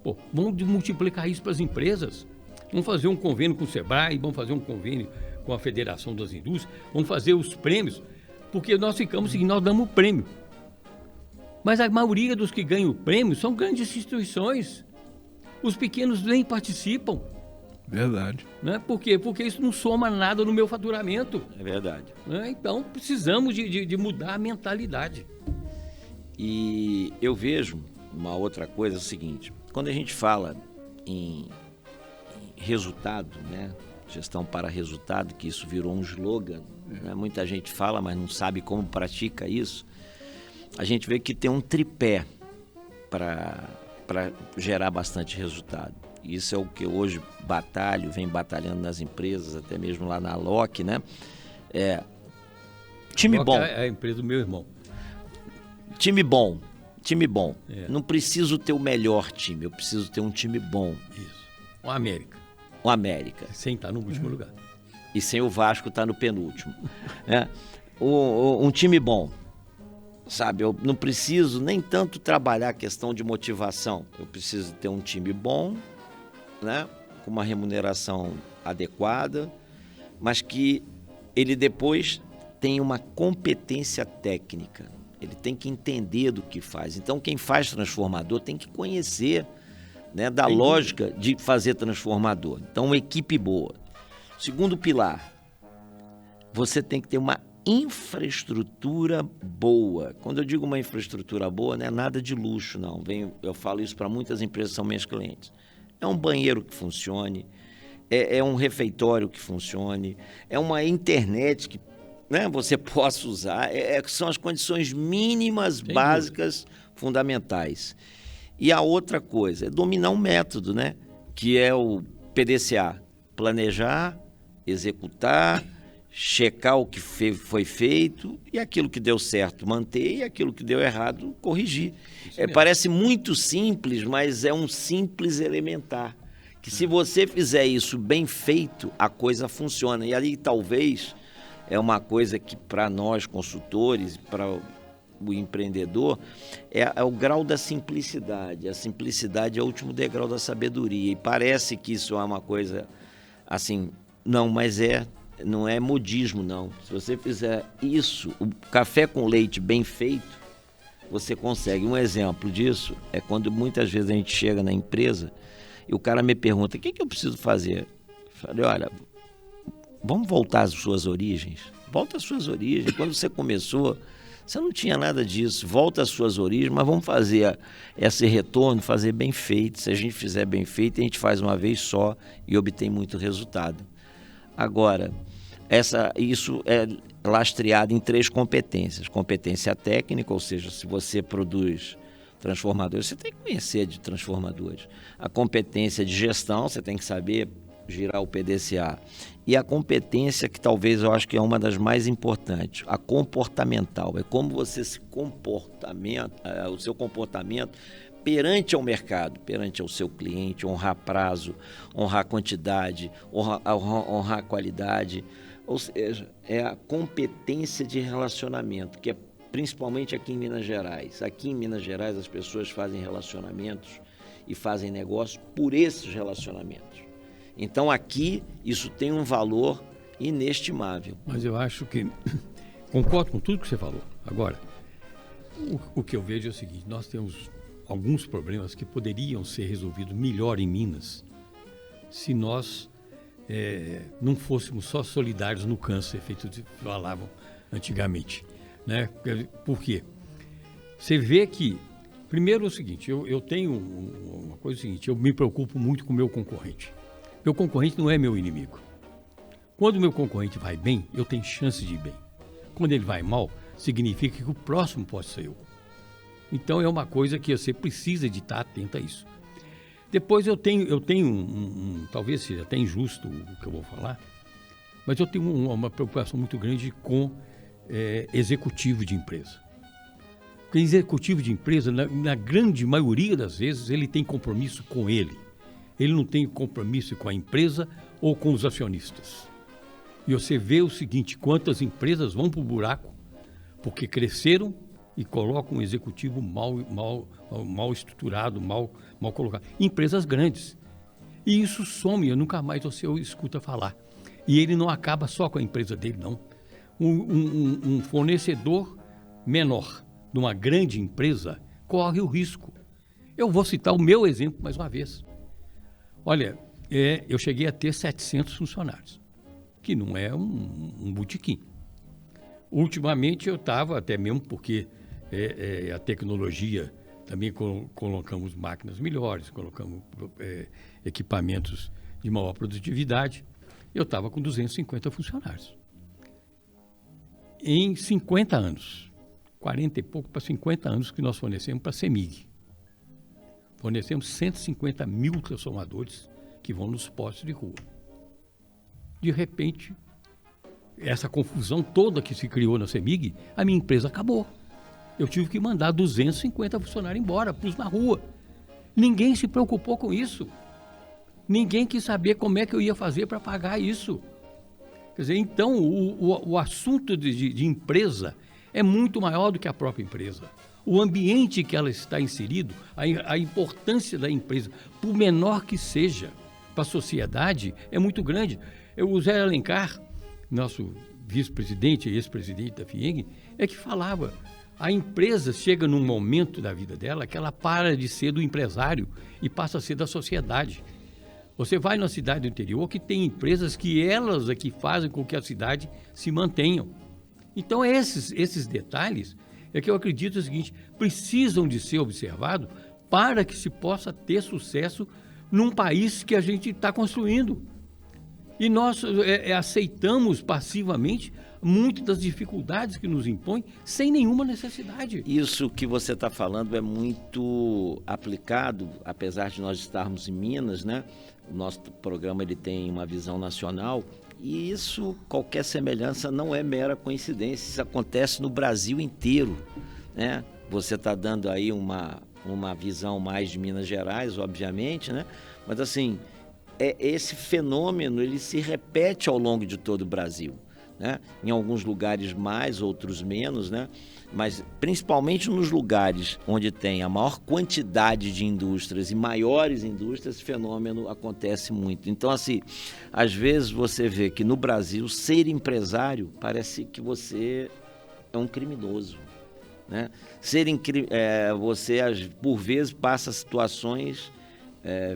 Pô, vamos multiplicar isso para as empresas. Vamos fazer um convênio com o Sebrae, vamos fazer um convênio com a Federação das Indústrias, vamos fazer os prêmios, porque nós ficamos seguindo, nós damos o prêmio. Mas a maioria dos que ganham o prêmio são grandes instituições. Os pequenos nem participam. Verdade. Né? Por quê? Porque isso não soma nada no meu faturamento. É verdade. Né? Então, precisamos de mudar a mentalidade. E eu vejo uma outra coisa, é o seguinte, quando a gente fala em resultado, né? Gestão para resultado, que isso virou um slogan, né? Muita gente fala, mas não sabe como pratica isso. A gente vê que tem um tripé para gerar bastante resultado. Isso é o que hoje venho batalhando nas empresas, até mesmo lá na LOC, né? Time bom. É a empresa do meu irmão. Time bom. É. Não preciso ter o melhor time, eu preciso ter um time bom. Isso. O América. O América. Sem estar no último lugar. E sem o Vasco estar no penúltimo. Né? Um time bom. Sabe, eu não preciso nem tanto trabalhar a questão de motivação. Eu preciso ter um time bom, né? Com uma remuneração adequada, mas que ele depois tem uma competência técnica. Ele tem que entender do que faz. Então, quem faz transformador tem que conhecer, né, da lógica de fazer transformador. Então, uma equipe boa. Segundo pilar, você tem que ter uma infraestrutura boa. Quando eu digo uma infraestrutura boa, não é nada de luxo, não. Eu falo isso para muitas empresas que são meus clientes. É um banheiro que funcione, é um refeitório que funcione, é uma internet que, né, você possa usar. São as condições mínimas, básicas, fundamentais. E a outra coisa é dominar um método, né, que é o PDCA. Planejar, executar, checar o que foi feito e aquilo que deu certo manter e aquilo que deu errado corrigir. Parece muito simples, mas é um simples elementar. Que se você fizer isso bem feito, a coisa funciona. E ali talvez é uma coisa que para nós consultores, para o empreendedor, é o grau da simplicidade. A simplicidade é o último degrau da sabedoria. E parece que isso é uma coisa assim, não, mas não é modismo, não. Se você fizer isso, o café com leite bem feito, você consegue. Um exemplo disso é quando muitas vezes a gente chega na empresa e o cara me pergunta, o que eu preciso fazer? Eu falei, olha, vamos voltar às suas origens. Volta às suas origens. Quando você começou, você não tinha nada disso. Volta às suas origens, mas vamos fazer esse retorno, fazer bem feito. Se a gente fizer bem feito, a gente faz uma vez só e obtém muito resultado. Agora, isso é lastreado em 3 competências. Competência técnica, ou seja, se você produz transformadores, você tem que conhecer de transformadores. A competência de gestão, você tem que saber girar o PDCA. E a competência que talvez eu acho que é uma das mais importantes, a comportamental. É como você se o seu comportamento perante ao mercado, perante ao seu cliente, honrar prazo, honrar quantidade, honrar qualidade. Ou seja, é a competência de relacionamento, que é principalmente aqui em Minas Gerais. Aqui em Minas Gerais as pessoas fazem relacionamentos e fazem negócios por esses relacionamentos. Então aqui isso tem um valor inestimável. Mas eu acho que concordo com tudo que você falou. Agora, o que eu vejo é o seguinte, nós temos alguns problemas que poderiam ser resolvidos melhor em Minas se nós não fôssemos só solidários no câncer, feito de falavam antigamente, né? Por quê? Você vê que, primeiro é o seguinte, eu tenho uma coisa seguinte, eu me preocupo muito com o meu concorrente. Meu concorrente não é meu inimigo. Quando o meu concorrente vai bem, eu tenho chance de ir bem. Quando ele vai mal, significa que o próximo pode ser eu. Então é uma coisa que você precisa de estar atento a isso. Depois eu tenho talvez seja até injusto o que eu vou falar, mas eu tenho uma preocupação muito grande com executivo de empresa. Porque executivo de empresa, na grande maioria das vezes, ele tem compromisso com ele. Ele não tem compromisso com a empresa ou com os acionistas. E você vê o seguinte, quantas empresas vão para o buraco porque cresceram e colocam um executivo mal estruturado, mal colocado. Empresas grandes. E isso some, eu nunca mais você escuta falar. E ele não acaba só com a empresa dele, não. Um fornecedor menor de uma grande empresa corre o risco. Eu vou citar o meu exemplo mais uma vez. Olha, eu cheguei a ter 700 funcionários, que não é um botequim. Ultimamente eu estava, até mesmo porque a tecnologia, também colocamos máquinas melhores, colocamos equipamentos de maior produtividade, eu estava com 250 funcionários. Em 50 anos, 40 e pouco para 50 anos que nós fornecemos para a CEMIG. Fornecemos 150 mil transformadores que vão nos postos de rua. De repente, essa confusão toda que se criou na CEMIG, a minha empresa acabou. Eu tive que mandar 250 funcionários embora, pus na rua. Ninguém se preocupou com isso. Ninguém quis saber como é que eu ia fazer para pagar isso. Quer dizer, então, o assunto de empresa é muito maior do que a própria empresa. O ambiente que ela está inserido, a importância da empresa, por menor que seja, para a sociedade, é muito grande. O Zé Alencar, nosso vice-presidente e ex-presidente da FIENG, é que falava, a empresa chega num momento da vida dela que ela para de ser do empresário e passa a ser da sociedade. Você vai na cidade do interior que tem empresas que elas é que fazem com que a cidade se mantenham. Então esses detalhes é que eu acredito o seguinte, precisam de ser observados para que se possa ter sucesso num país que a gente está construindo. E nós aceitamos passivamente muitas das dificuldades que nos impõem sem nenhuma necessidade. Isso que você está falando é muito aplicado, apesar de nós estarmos em Minas, né? O nosso programa ele tem uma visão nacional e isso, qualquer semelhança, não é mera coincidência. Isso acontece no Brasil inteiro, né? Você está dando aí uma visão mais de Minas Gerais, obviamente, né? Mas assim, esse fenômeno ele se repete ao longo de todo o Brasil, né? Em alguns lugares mais, outros menos, né? Mas principalmente nos lugares onde tem a maior quantidade de indústrias e maiores indústrias, esse fenômeno acontece muito. Então, assim, às vezes você vê que no Brasil, ser empresário parece que você é um criminoso, né? Você, por vezes, passa situações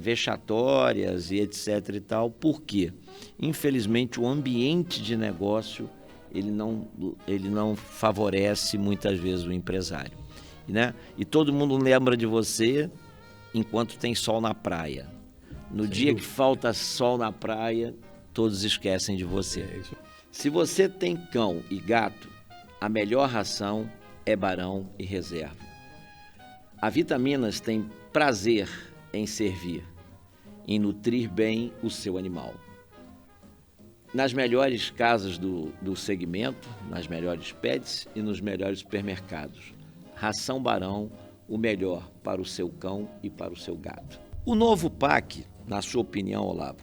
vexatórias e etc e tal. Por quê? Infelizmente, o ambiente de negócio ele não favorece muitas vezes o empresário, né? E todo mundo lembra de você enquanto tem sol na praia. No dia que falta sol na praia, todos esquecem de você. Se você tem cão e gato, a melhor ração é Barão e Reserva. A Vitaminas tem prazer em servir, em nutrir bem o seu animal. Nas melhores casas do segmento, nas melhores pets e nos melhores supermercados. Ração Barão, o melhor para o seu cão e para o seu gato. O novo PAC, na sua opinião, Olavo,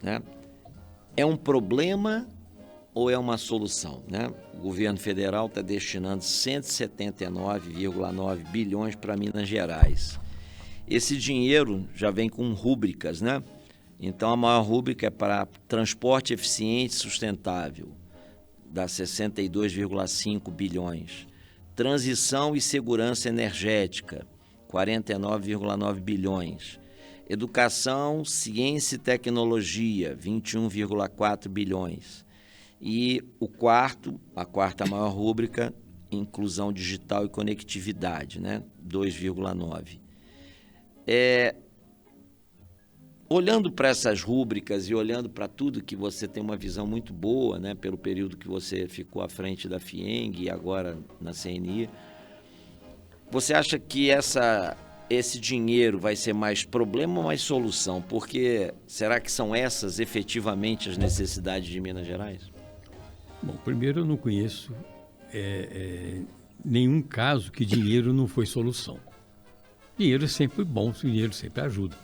né, é um problema ou é uma solução, né? O governo federal está destinando 179,9 bilhões para Minas Gerais. Esse dinheiro já vem com rúbricas, né? Então, a maior rúbrica é para transporte eficiente e sustentável, dá 62,5 bilhões. Transição e segurança energética, 49,9 bilhões. Educação, ciência e tecnologia, 21,4 bilhões. E a quarta maior rúbrica, inclusão digital e conectividade, né? 2,9. Olhando para essas rúbricas e olhando para tudo que você tem uma visão muito boa, né, pelo período que você ficou à frente da FIENG e agora na CNI, você acha que esse dinheiro vai ser mais problema ou mais solução? Porque será que são essas efetivamente as necessidades de Minas Gerais? Bom, primeiro eu não conheço nenhum caso que dinheiro não foi solução. Dinheiro é sempre bom, dinheiro sempre ajuda.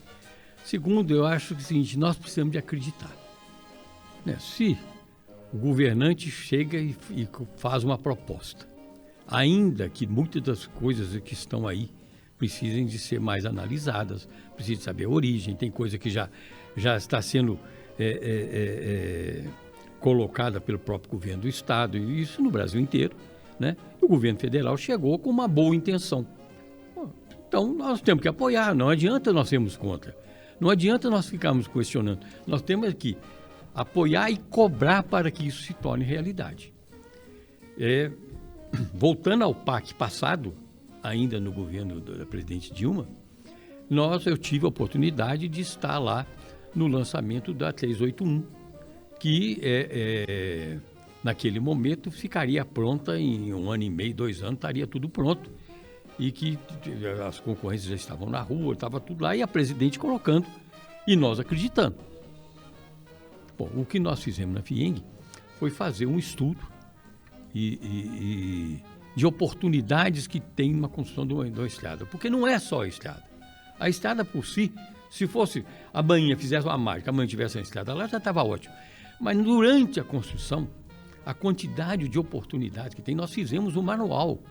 Segundo, eu acho que é o seguinte, nós precisamos de acreditar, né? Se o governante chega e faz uma proposta, ainda que muitas das coisas que estão aí precisem de ser mais analisadas, precisa saber a origem, tem coisa que já está sendo colocada pelo próprio governo do Estado, e isso no Brasil inteiro, né? O governo federal chegou com uma boa intenção. Então, nós temos que apoiar, não adianta nós sermos contra, não adianta nós ficarmos questionando, nós temos que apoiar e cobrar para que isso se torne realidade. Voltando ao PAC passado, ainda no governo da presidente Dilma, eu tive a oportunidade de estar lá no lançamento da 381, que naquele momento ficaria pronta em 1 ano e meio, 2 anos, estaria tudo pronto, e que as concorrências já estavam na rua, estava tudo lá, e a presidente colocando, e nós acreditando. Bom, o que nós fizemos na FIENG foi fazer um estudo de oportunidades que tem uma construção de uma estrada, porque não é só a estrada. A estrada por si, se fosse amanhã fizesse uma mágica, amanhã tivesse uma estrada lá, já estava ótimo. Mas durante a construção, a quantidade de oportunidades que tem, nós fizemos um manual,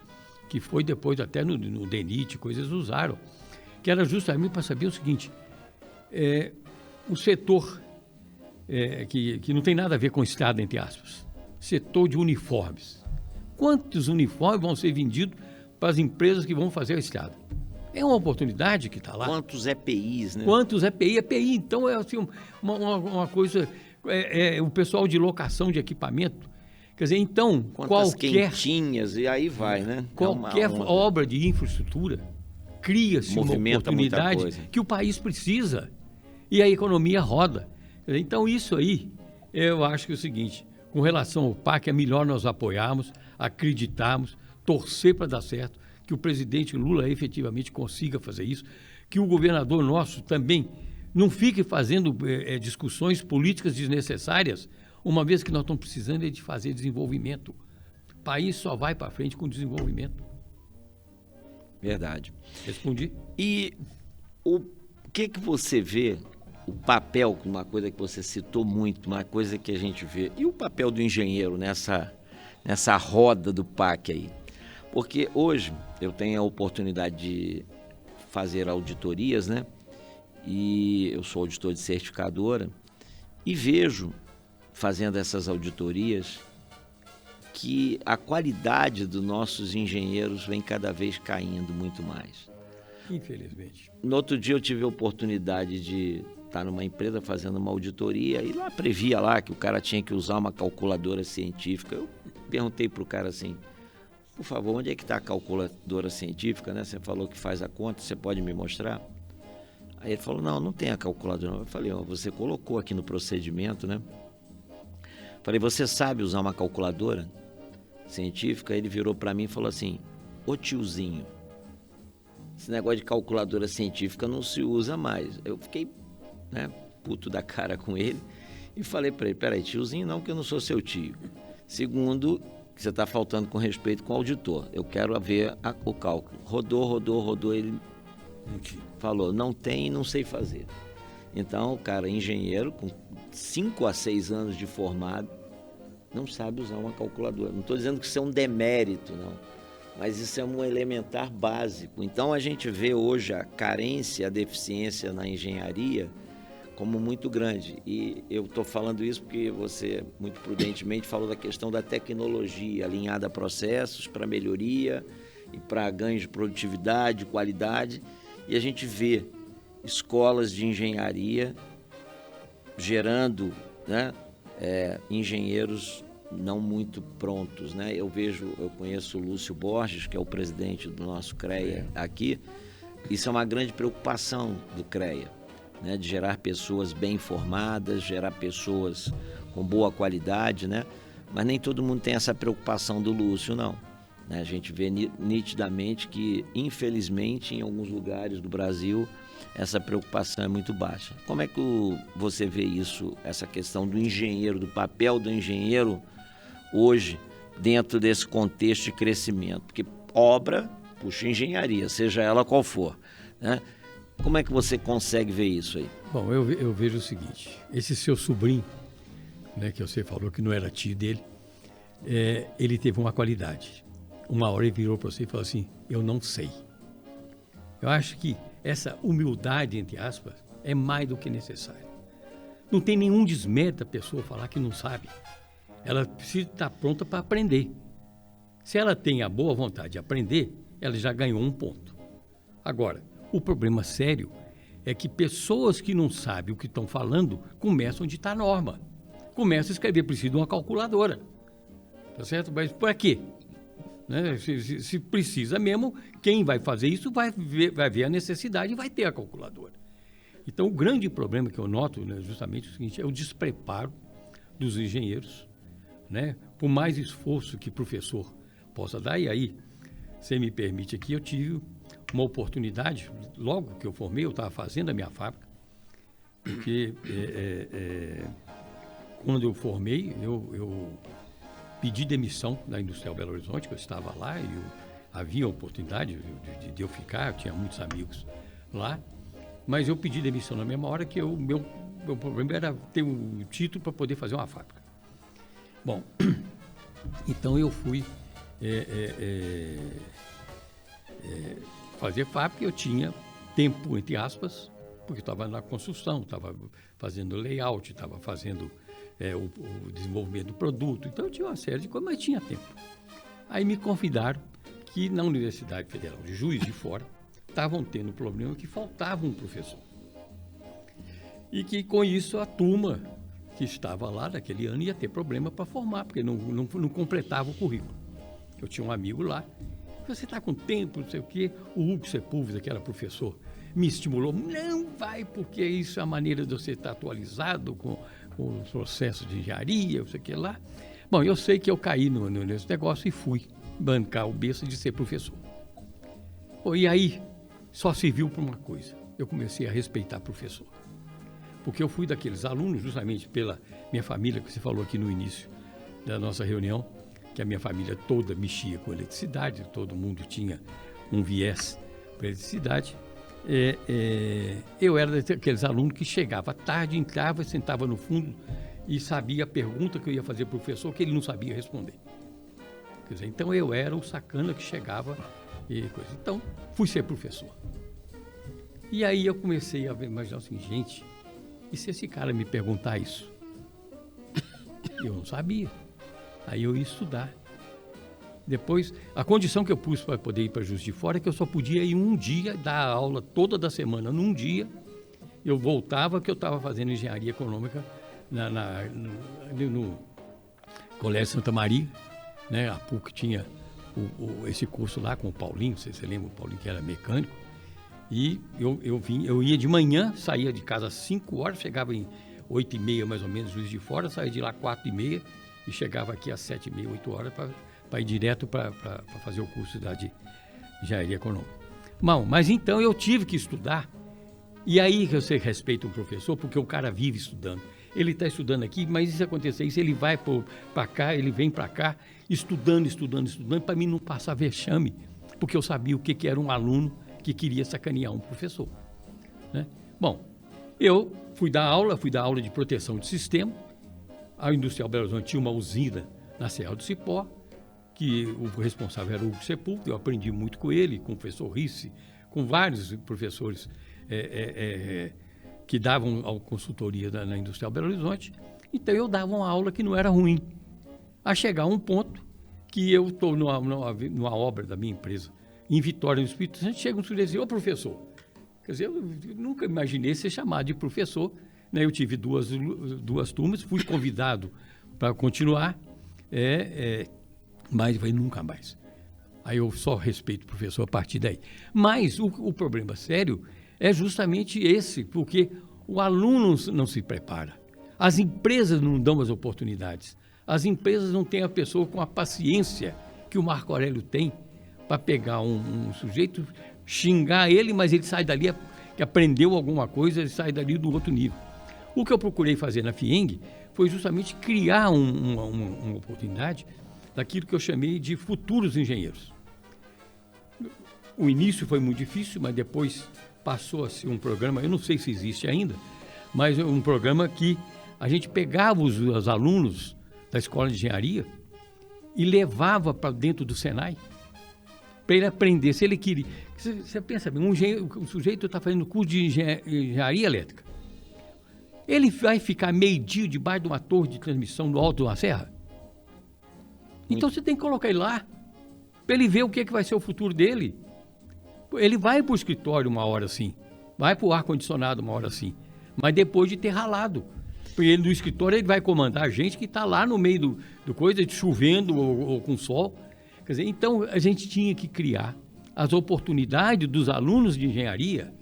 que foi depois até no DENIT, coisas usaram, que era justamente para saber o seguinte, o setor que não tem nada a ver com estrada, entre aspas, setor de uniformes. Quantos uniformes vão ser vendidos para as empresas que vão fazer a estrada? É uma oportunidade que está lá. Quantos EPIs, né? Quantos EPI? EPI, então, é assim, uma coisa... o pessoal de locação de equipamento. Quer dizer, então, quantas quentinhas, e aí vai, né? Qualquer obra de infraestrutura cria-se uma oportunidade que o país precisa e a economia roda. Quer dizer, então, isso aí, eu acho que é o seguinte, com relação ao PAC, é melhor nós apoiarmos, acreditarmos, torcer para dar certo, que o presidente Lula efetivamente consiga fazer isso, que o governador nosso também não fique fazendo discussões políticas desnecessárias, uma vez que nós estamos precisando de fazer desenvolvimento. O país só vai para frente com desenvolvimento. Verdade. Respondi. E o que você vê, o papel, uma coisa que você citou muito, uma coisa que a gente vê, e o papel do engenheiro nessa roda do PAC aí? Porque hoje eu tenho a oportunidade de fazer auditorias, né? E eu sou auditor de certificadora e vejo, fazendo essas auditorias, que a qualidade dos nossos engenheiros vem cada vez caindo muito mais. Infelizmente. No outro dia eu tive a oportunidade de estar numa empresa fazendo uma auditoria e lá previa lá que o cara tinha que usar uma calculadora científica. Eu perguntei para o cara assim, por favor, onde é que está a calculadora científica, né? Você falou que faz a conta, você pode me mostrar? Aí ele falou, não tem a calculadora. Eu falei, você colocou aqui no procedimento, né? Falei, você sabe usar uma calculadora científica? Ele virou para mim e falou assim, ô tiozinho, esse negócio de calculadora científica não se usa mais. Eu fiquei, puto da cara com ele e falei para ele, peraí, tiozinho não, que eu não sou seu tio. Segundo, que você está faltando com respeito com o auditor. Eu quero ver o cálculo. Rodou, ele falou, não tem e não sei fazer. Então, o cara, engenheiro, com 5 a 6 anos de formado, não sabe usar uma calculadora. Não estou dizendo que isso é um demérito, não. Mas isso é um elementar básico. Então, a gente vê hoje a carência, a deficiência na engenharia como muito grande. E eu estou falando isso porque você, muito prudentemente, falou da questão da tecnologia alinhada a processos para melhoria e para ganho de produtividade, qualidade. E a gente vê escolas de engenharia gerando, engenheiros não muito prontos, né? Eu conheço o Lúcio Borges, que é o presidente do nosso CREA aqui. Isso é uma grande preocupação do CREA, né? De gerar pessoas bem formadas, gerar pessoas com boa qualidade, né? Mas nem todo mundo tem essa preocupação do Lúcio, não. A gente vê nitidamente que, infelizmente, em alguns lugares do Brasil, essa preocupação é muito baixa. Como é que você vê isso, essa questão do engenheiro, do papel do engenheiro hoje, dentro desse contexto de crescimento? Porque obra puxa engenharia, seja ela qual for, né? Como é que você consegue ver isso aí? Bom, eu vejo o seguinte, esse seu sobrinho, né, que você falou que não era tio dele, ele teve uma qualidade. uma hora ele virou para você e falou assim, eu não sei. Eu acho que essa humildade, entre aspas, é mais do que necessária. Não tem nenhum desmérito a pessoa falar que não sabe. Ela precisa estar pronta para aprender. Se ela tem a boa vontade de aprender, ela já ganhou um ponto. Agora, o problema sério é que pessoas que não sabem o que estão falando começam a ditar norma. Começam a escrever, precisa de uma calculadora. Tá certo? Mas para quê? Né? Se precisa mesmo, quem vai fazer isso vai ver a necessidade e vai ter a calculadora. Então, o grande problema que eu noto, né, justamente o seguinte, é o despreparo dos engenheiros, né? Por mais esforço que o professor possa dar. E aí, se me permite aqui, eu tive uma oportunidade, logo que eu formei, eu estava fazendo a minha fábrica, porque quando eu formei, eu pedi demissão da Industrial Belo Horizonte, que eu estava lá, e havia a oportunidade de eu ficar, eu tinha muitos amigos lá, mas eu pedi demissão na mesma hora que o meu problema era ter um título para poder fazer uma fábrica. Bom, então eu fui fazer fábrica, eu tinha tempo, entre aspas, porque eu estava na construção, estava fazendo layout, estava fazendo o desenvolvimento do produto, então eu tinha uma série de coisas, mas tinha tempo. Aí me convidaram que na Universidade Federal de Juiz de Fora estavam tendo um problema que faltava um professor. E que com isso a turma que estava lá naquele ano ia ter problema para formar, porque não completava o currículo. Eu tinha um amigo lá, você está com tempo, não sei o quê, o Hugo Sepúlveda, que era professor, me estimulou, não vai, porque isso é a maneira de você estar atualizado com os processos de engenharia, não sei o que lá. Bom, eu sei que eu caí nesse negócio e fui bancar o besta de ser professor. E aí, só serviu para uma coisa, eu comecei a respeitar professor. Porque eu fui daqueles alunos, justamente pela minha família, que você falou aqui no início da nossa reunião, que a minha família toda mexia com eletricidade, todo mundo tinha um viés para eletricidade. Eu era daqueles alunos que chegava à tarde, entrava, sentava no fundo e sabia a pergunta que eu ia fazer para o professor, que ele não sabia responder. Quer dizer, então eu era o sacana que chegava e coisa. Então, fui ser professor. E aí eu comecei a imaginar assim, gente, e se esse cara me perguntar isso? Eu não sabia. Aí eu ia estudar. Depois, a condição que eu pus para poder ir para Juiz de Fora é que eu só podia ir um dia, dar a aula toda da semana num dia. Eu voltava, que eu estava fazendo engenharia econômica no Colégio Santa Maria, né? A PUC tinha esse curso lá com o Paulinho, você lembra o Paulinho que era mecânico. E eu ia de manhã, saía de casa às 5 horas, chegava em 8h30 mais ou menos, Juiz de Fora, saía de lá às 4h30 e chegava aqui às 7h30, 8 horas para ir direto para fazer o curso de engenharia econômica. Bom, mas então eu tive que estudar, e aí que você respeita o professor, porque o cara vive estudando. Ele está estudando aqui, mas se acontecer isso, ele vai para cá, ele vem para cá, estudando, para mim não passar vexame, porque eu sabia o que era um aluno que queria sacanear um professor, né? Bom, eu fui dar aula de proteção de sistema. A Industrial Belo Horizonte tinha uma usina na Serra do Cipó, que o responsável era o Hugo Sepúlveda. Eu aprendi muito com ele, com o professor Risse, com vários professores que davam a consultoria na Industrial Belo Horizonte. Então eu dava uma aula que não era ruim. A chegar a um ponto que eu estou numa obra da minha empresa, em Vitória, no Espírito Santo, chega um sujeito e diz, ô professor, quer dizer, eu nunca imaginei ser chamado de professor, né? Eu tive duas turmas, fui convidado para continuar, mas vai nunca mais. Aí eu só respeito o professor a partir daí. Mas o problema sério é justamente esse, porque o aluno não se prepara, as empresas não dão as oportunidades, as empresas não têm a pessoa com a paciência que o Marco Aurélio tem, para pegar um sujeito, xingar ele, mas ele sai dali, que aprendeu alguma coisa, ele sai dali do outro nível. O que eu procurei fazer na FIENG foi justamente criar uma oportunidade daquilo que eu chamei de futuros engenheiros. O início foi muito difícil, mas depois passou a ser um programa, eu não sei se existe ainda, mas um programa que a gente pegava os alunos da escola de engenharia e levava para dentro do Senai para ele aprender. Se ele queria... Você pensa bem, o sujeito está fazendo curso de engenharia elétrica. Ele vai ficar meio dia debaixo de uma torre de transmissão no alto de uma serra? Então você tem que colocar ele lá, para ele ver o que vai ser o futuro dele. Ele vai para o escritório uma hora assim, vai para o ar-condicionado uma hora assim, mas depois de ter ralado. Porque ele no escritório ele vai comandar a gente que está lá no meio do coisa, chovendo ou com sol. Quer dizer, então a gente tinha que criar as oportunidades dos alunos de engenharia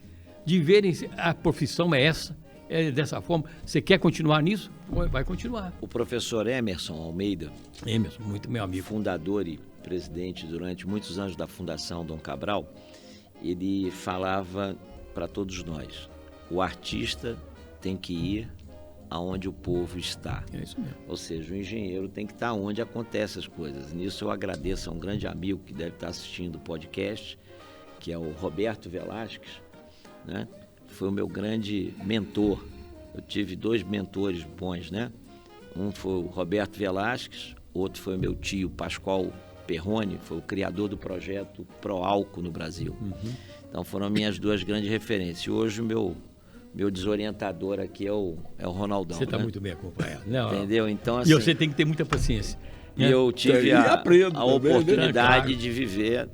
de verem se a profissão é essa, é dessa forma. Você quer continuar nisso? Vai continuar. O professor Emerson Almeida, muito meu amigo, fundador e presidente durante muitos anos da Fundação Dom Cabral, ele falava para todos nós, o artista tem que ir aonde o povo está. É isso mesmo. Ou seja, o engenheiro tem que estar onde acontecem as coisas. Nisso eu agradeço a um grande amigo que deve estar assistindo o podcast, que é o Roberto Velasquez, né? Foi o meu grande mentor. Eu tive 2 mentores bons, né? Um foi o Roberto Velasquez, outro foi o meu tio Pascoal Perrone, foi o criador do projeto Proálcool no Brasil. Então foram minhas 2 grandes referências. E hoje o meu desorientador aqui é o Ronaldão. Você está né? muito bem acompanhado. Não, entendeu? Então, assim, e você tem que ter muita paciência. E eu tive a também, oportunidade né? de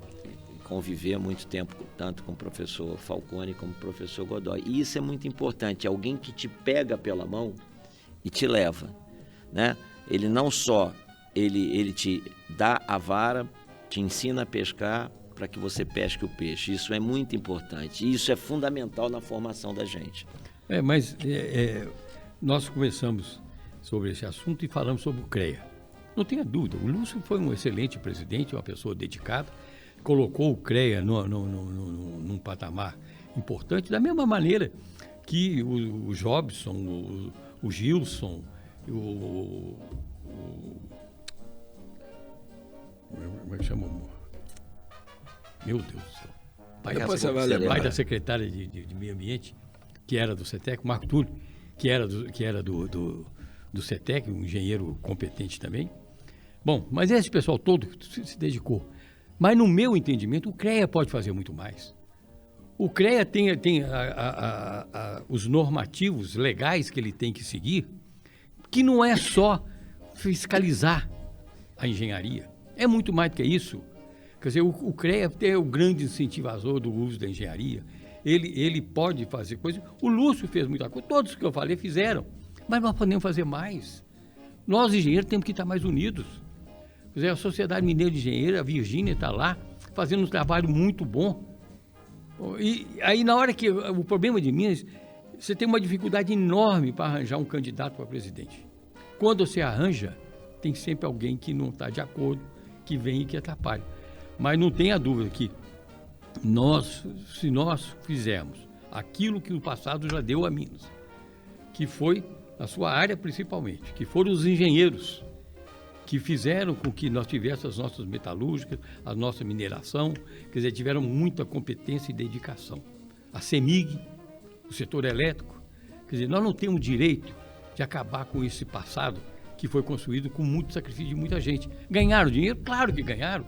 conviver há muito tempo, tanto com o professor Falcone como com o professor Godoy. E isso é muito importante, alguém que te pega pela mão e te leva, né? Ele não só, ele te dá a vara, te ensina a pescar para que você pesque o peixe. Isso é muito importante e isso é fundamental na formação da gente. Mas nós conversamos sobre esse assunto e falamos sobre o CREA. Não tenha dúvida, o Lúcio foi um excelente presidente, uma pessoa dedicada, colocou o CREA num patamar importante, da mesma maneira que o Jobson, o Gilson, como é que chama? Meu Deus do céu. Pai da secretária de Meio Ambiente, que era do CETEC, Marco Túlio, que era do CETEC, um engenheiro competente também. Bom, mas esse pessoal todo se dedicou. Mas no meu entendimento, o CREA pode fazer muito mais. O CREA tem os normativos legais que ele tem que seguir, que não é só fiscalizar a engenharia. É muito mais do que isso. Quer dizer, o CREA é o grande incentivador do uso da engenharia. Ele pode fazer coisas. O Lúcio fez muita coisa. Todos que eu falei fizeram. Mas nós podemos fazer mais. Nós, engenheiros, temos que estar mais unidos. Quer dizer, a Sociedade Mineira de Engenharia, a Virgínia, está lá, fazendo um trabalho muito bom. E aí, na hora que... O problema de Minas, você tem uma dificuldade enorme para arranjar um candidato para presidente. Quando você arranja, tem sempre alguém que não está de acordo, que vem e que atrapalha. Mas não tenha dúvida que se nós fizermos aquilo que o passado já deu a Minas, que foi a sua área principalmente, que foram os engenheiros que fizeram com que nós tivéssemos as nossas metalúrgicas, a nossa mineração, quer dizer, tiveram muita competência e dedicação. A CEMIG, o setor elétrico, quer dizer, nós não temos direito de acabar com esse passado que foi construído com muito sacrifício de muita gente. Ganharam dinheiro? Claro que ganharam.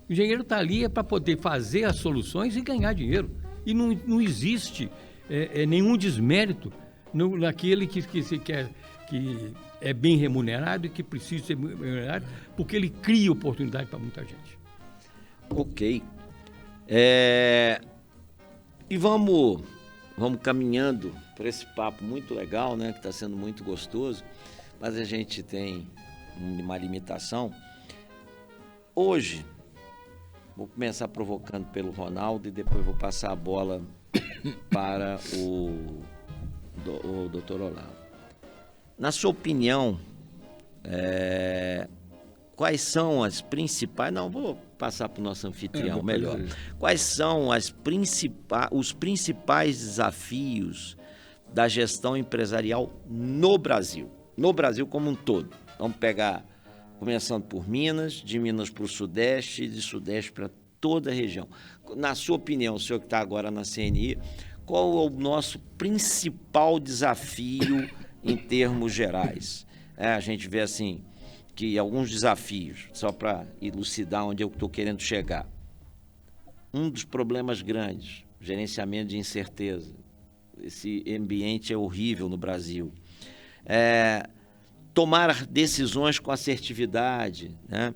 O engenheiro está ali para poder fazer as soluções e ganhar dinheiro. E não existe nenhum desmérito naquele que é bem remunerado e que precisa ser remunerado, porque ele cria oportunidade para muita gente. Ok. E vamos caminhando para esse papo muito legal, né? Que está sendo muito gostoso, mas a gente tem uma limitação. Hoje, vou começar provocando pelo Ronaldo e depois vou passar a bola para o Dr. Olavo. Na sua opinião, quais são as principais... Não, vou passar para o nosso anfitrião, melhor. Quais são os principais desafios da gestão empresarial no Brasil? No Brasil como um todo. Vamos pegar, começando por Minas, de Minas para o Sudeste e de Sudeste para toda a região. Na sua opinião, o senhor que está agora na CNI, qual é o nosso principal desafio em termos gerais? A gente vê assim que alguns desafios, só para elucidar onde eu estou querendo chegar. um dos problemas grandes, gerenciamento de incerteza. Esse ambiente é horrível no Brasil. Tomar decisões com assertividade, né?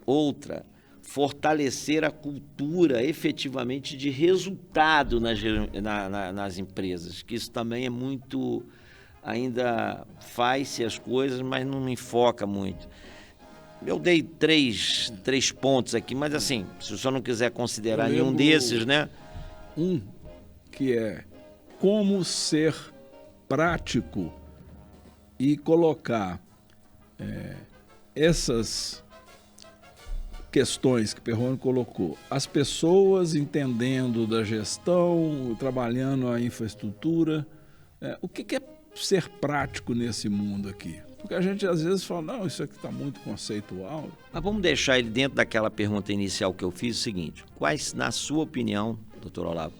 Outra, fortalecer a cultura efetivamente de resultado nas empresas, que isso também é muito... Ainda faz-se as coisas, mas não me enfoca muito. Eu dei três pontos aqui, mas assim, se o senhor não quiser considerar nenhum desses, né? Um que é como ser prático e colocar essas questões que Perrone colocou, as pessoas entendendo da gestão, trabalhando a infraestrutura, o que é ser prático nesse mundo aqui? Porque a gente às vezes fala, não, isso aqui está muito conceitual. Mas vamos deixar ele dentro daquela pergunta inicial que eu fiz, o seguinte: quais, na sua opinião, doutor Olavo,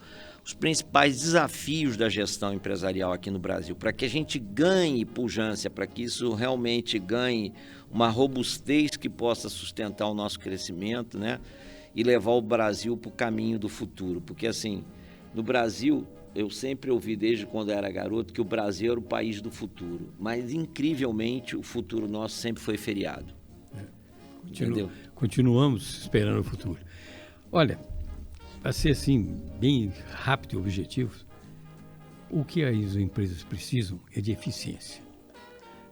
os principais desafios da gestão empresarial aqui no Brasil, para que a gente ganhe pujança, para que isso realmente ganhe uma robustez que possa sustentar o nosso crescimento, né? E levar o Brasil para o caminho do futuro? Porque assim, no Brasil, eu sempre ouvi desde quando eu era garoto que o Brasil era o país do futuro, mas incrivelmente o futuro nosso sempre foi feriado. Continuamos esperando o futuro. Olha, para ser assim, bem rápido e objetivo, o que as empresas precisam é de eficiência.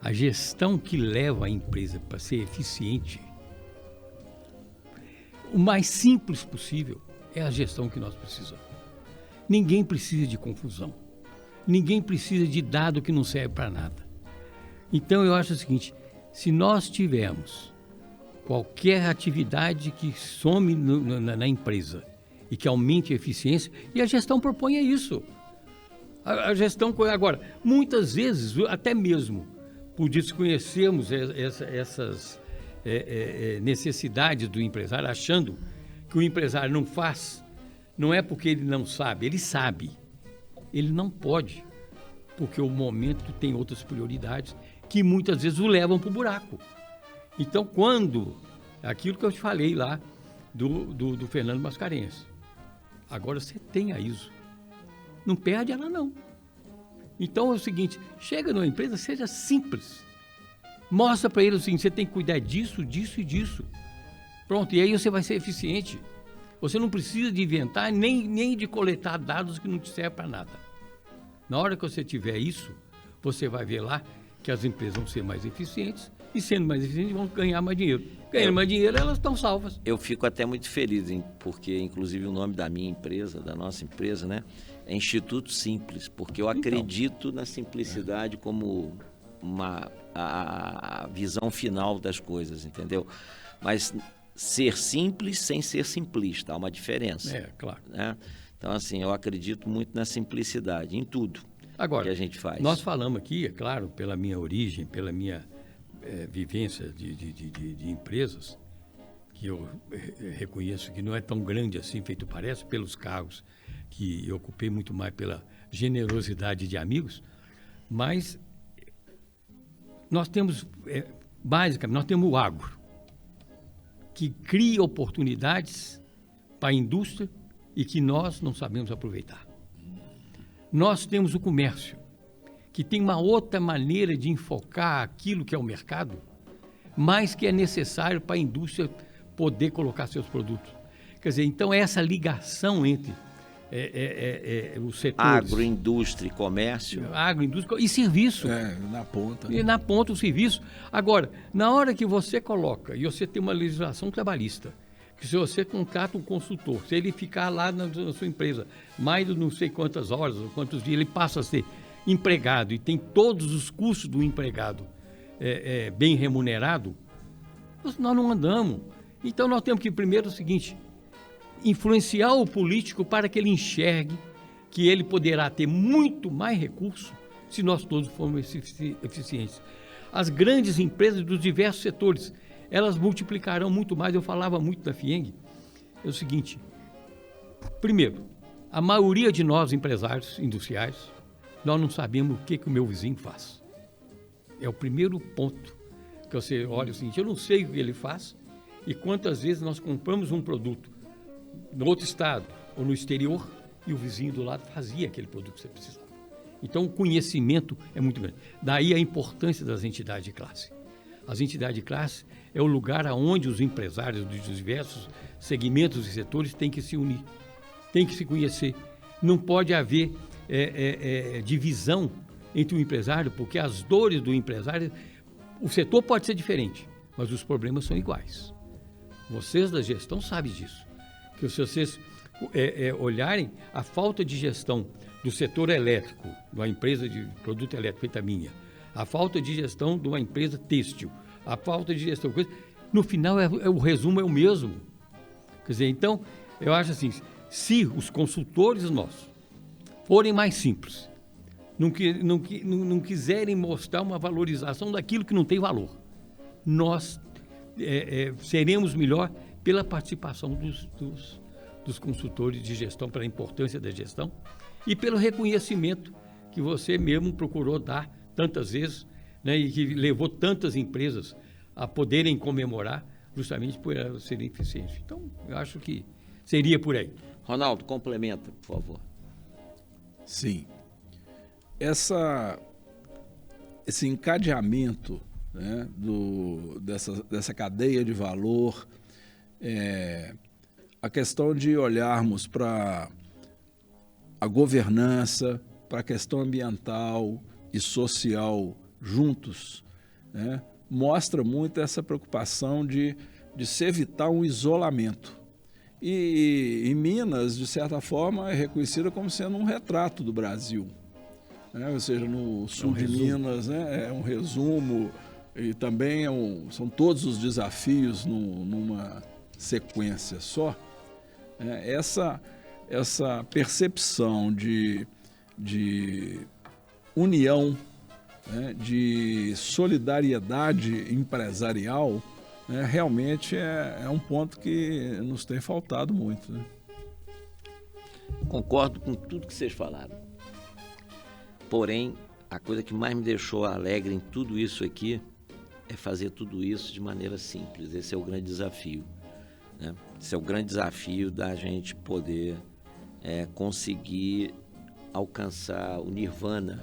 A gestão que leva a empresa para ser eficiente, o mais simples possível, é a gestão que nós precisamos. Ninguém precisa de confusão. Ninguém precisa de dado que não serve para nada. Então eu acho o seguinte, se nós tivermos qualquer atividade que some na empresa e que aumente a eficiência, e a gestão propõe isso. A gestão, agora, muitas vezes, até mesmo por desconhecermos essas necessidades do empresário, achando que o empresário não faz, não é porque ele não sabe, ele sabe. Ele não pode, porque o momento tem outras prioridades que muitas vezes o levam para o buraco. Então, quando... Aquilo que eu te falei lá do Fernando Mascarenhas. Agora você tem a ISO. Não perde ela, não. Então é o seguinte, chega numa empresa, seja simples. Mostra para ele o seguinte, você tem que cuidar disso, disso e disso. Pronto, e aí você vai ser eficiente. Você não precisa de inventar nem de coletar dados que não te servem para nada. Na hora que você tiver isso, você vai ver lá que as empresas vão ser mais eficientes e, sendo mais eficientes, vão ganhar mais dinheiro. Ganhando mais dinheiro, elas estão salvas. Eu fico até muito feliz, porque, inclusive, o nome da minha empresa, da nossa empresa, né, é Instituto Simples, porque eu acredito na simplicidade como a visão final das coisas, entendeu? Mas ser simples sem ser simplista, há uma diferença. Claro. Né? Então, assim, eu acredito muito na simplicidade, em tudo que a gente faz. Nós falamos aqui, é claro, pela minha origem, pela minha vivência de empresas, que eu reconheço que não é tão grande assim, feito parece, pelos cargos que eu ocupei, muito mais pela generosidade de amigos, mas nós temos, basicamente, nós temos o agro, que cria oportunidades para a indústria e que nós não sabemos aproveitar. Nós temos o comércio, que tem uma outra maneira de enfocar aquilo que é o mercado, mas que é necessário para a indústria poder colocar seus produtos. Quer dizer, então essa ligação entre os setores... Agroindústria e comércio. Agroindústria e serviço. Na ponta. E na ponta o serviço. Agora, na hora que você coloca, e você tem uma legislação trabalhista, que se você contrata um consultor, se ele ficar lá na sua empresa mais de não sei quantas horas, ou quantos dias, ele passa a ser empregado e tem todos os custos do empregado bem remunerado, nós não andamos. Então nós temos que, primeiro, o seguinte, influenciar o político para que ele enxergue que ele poderá ter muito mais recursos se nós todos formos eficientes. As grandes empresas dos diversos setores, elas multiplicarão muito mais. Eu falava muito da FIENG. É o seguinte, primeiro, a maioria de nós empresários industriais, nós não sabemos o que o meu vizinho faz. É o primeiro ponto que você olha o seguinte, eu não sei o que ele faz e quantas vezes nós compramos um produto no outro estado ou no exterior, e o vizinho do lado fazia aquele produto que você precisava. Então, o conhecimento é muito grande. Daí a importância das entidades de classe. As entidades de classe é o lugar onde os empresários dos diversos segmentos e setores têm que se unir, têm que se conhecer. Não pode haver divisão entre o empresário, porque as dores do empresário, o setor pode ser diferente, mas os problemas são iguais. Vocês da gestão sabem disso. Que se vocês olharem a falta de gestão do setor elétrico, de uma empresa de produto elétrico feita minha, a falta de gestão de uma empresa têxtil, a falta de gestão, no final o resumo é o mesmo. Quer dizer, então, eu acho assim, se os consultores nossos forem mais simples, não quiserem mostrar uma valorização daquilo que não tem valor, nós seremos melhor pela participação dos consultores de gestão, pela importância da gestão e pelo reconhecimento que você mesmo procurou dar tantas vezes, né, e que levou tantas empresas a poderem comemorar justamente por elas serem eficientes. Então, eu acho que seria por aí. Ronaldo, complementa, por favor. Sim. Esse encadeamento, né, dessa cadeia de valor, a questão de olharmos para a governança, para a questão ambiental e social juntos, né, mostra muito essa preocupação de se evitar um isolamento. E Minas, de certa forma, é reconhecida como sendo um retrato do Brasil. Ou seja, no sul de Minas, né, é um resumo e também são todos os desafios numa sequência só. Essa percepção de união, né, de solidariedade empresarial, né, realmente é um ponto que nos tem faltado muito. Né? Concordo com tudo que vocês falaram. Porém, a coisa que mais me deixou alegre em tudo isso aqui é fazer tudo isso de maneira simples. Esse é o grande desafio, né? Esse é o grande desafio da gente poder conseguir alcançar o nirvana.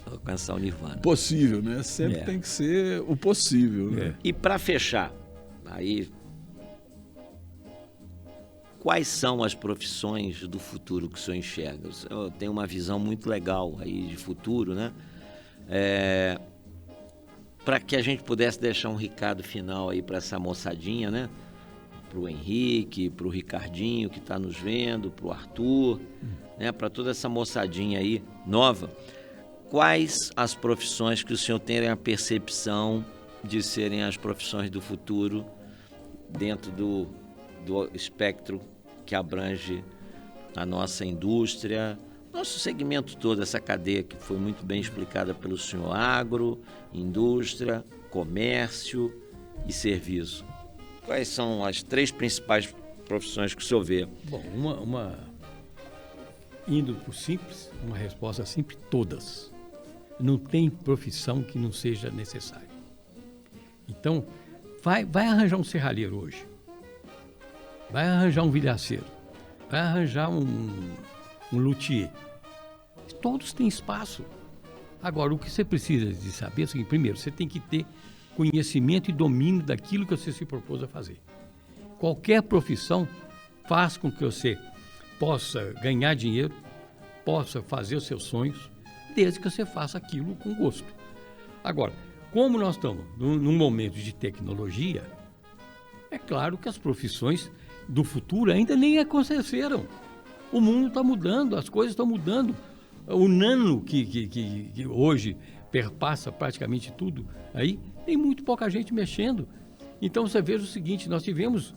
Alcançar o nirvana. Possível, né? Sempre tem que ser o possível. Né? E para fechar, aí, quais são as profissões do futuro que o senhor enxerga? O senhor tem uma visão muito legal aí de futuro, né? Para que a gente pudesse deixar um recado final aí para essa moçadinha, né? Para o Henrique, para o Ricardinho que está nos vendo, para o Arthur, né? Para toda essa moçadinha aí nova. Quais as profissões que o senhor tem a percepção de serem as profissões do futuro dentro do espectro que abrange a nossa indústria, nosso segmento todo, essa cadeia que foi muito bem explicada pelo senhor: agro, indústria, comércio e serviço? Quais são as 3 principais profissões que o senhor vê? Bom, indo por simples, uma resposta simples: todas. Não tem profissão que não seja necessária. Então, vai arranjar um serralheiro hoje. Vai arranjar um vilhaceiro, vai arranjar um luthier. Todos têm espaço. Agora, o que você precisa de saber é o seguinte: primeiro, você tem que ter conhecimento e domínio daquilo que você se propôs a fazer. Qualquer profissão faz com que você possa ganhar dinheiro, possa fazer os seus sonhos, desde que você faça aquilo com gosto. Agora, como nós estamos num momento de tecnologia, é claro que as profissões do futuro ainda nem aconteceram. O mundo está mudando, as coisas estão mudando. O nano que hoje perpassa praticamente tudo, aí tem muito pouca gente mexendo. Então você veja o seguinte: nós tivemos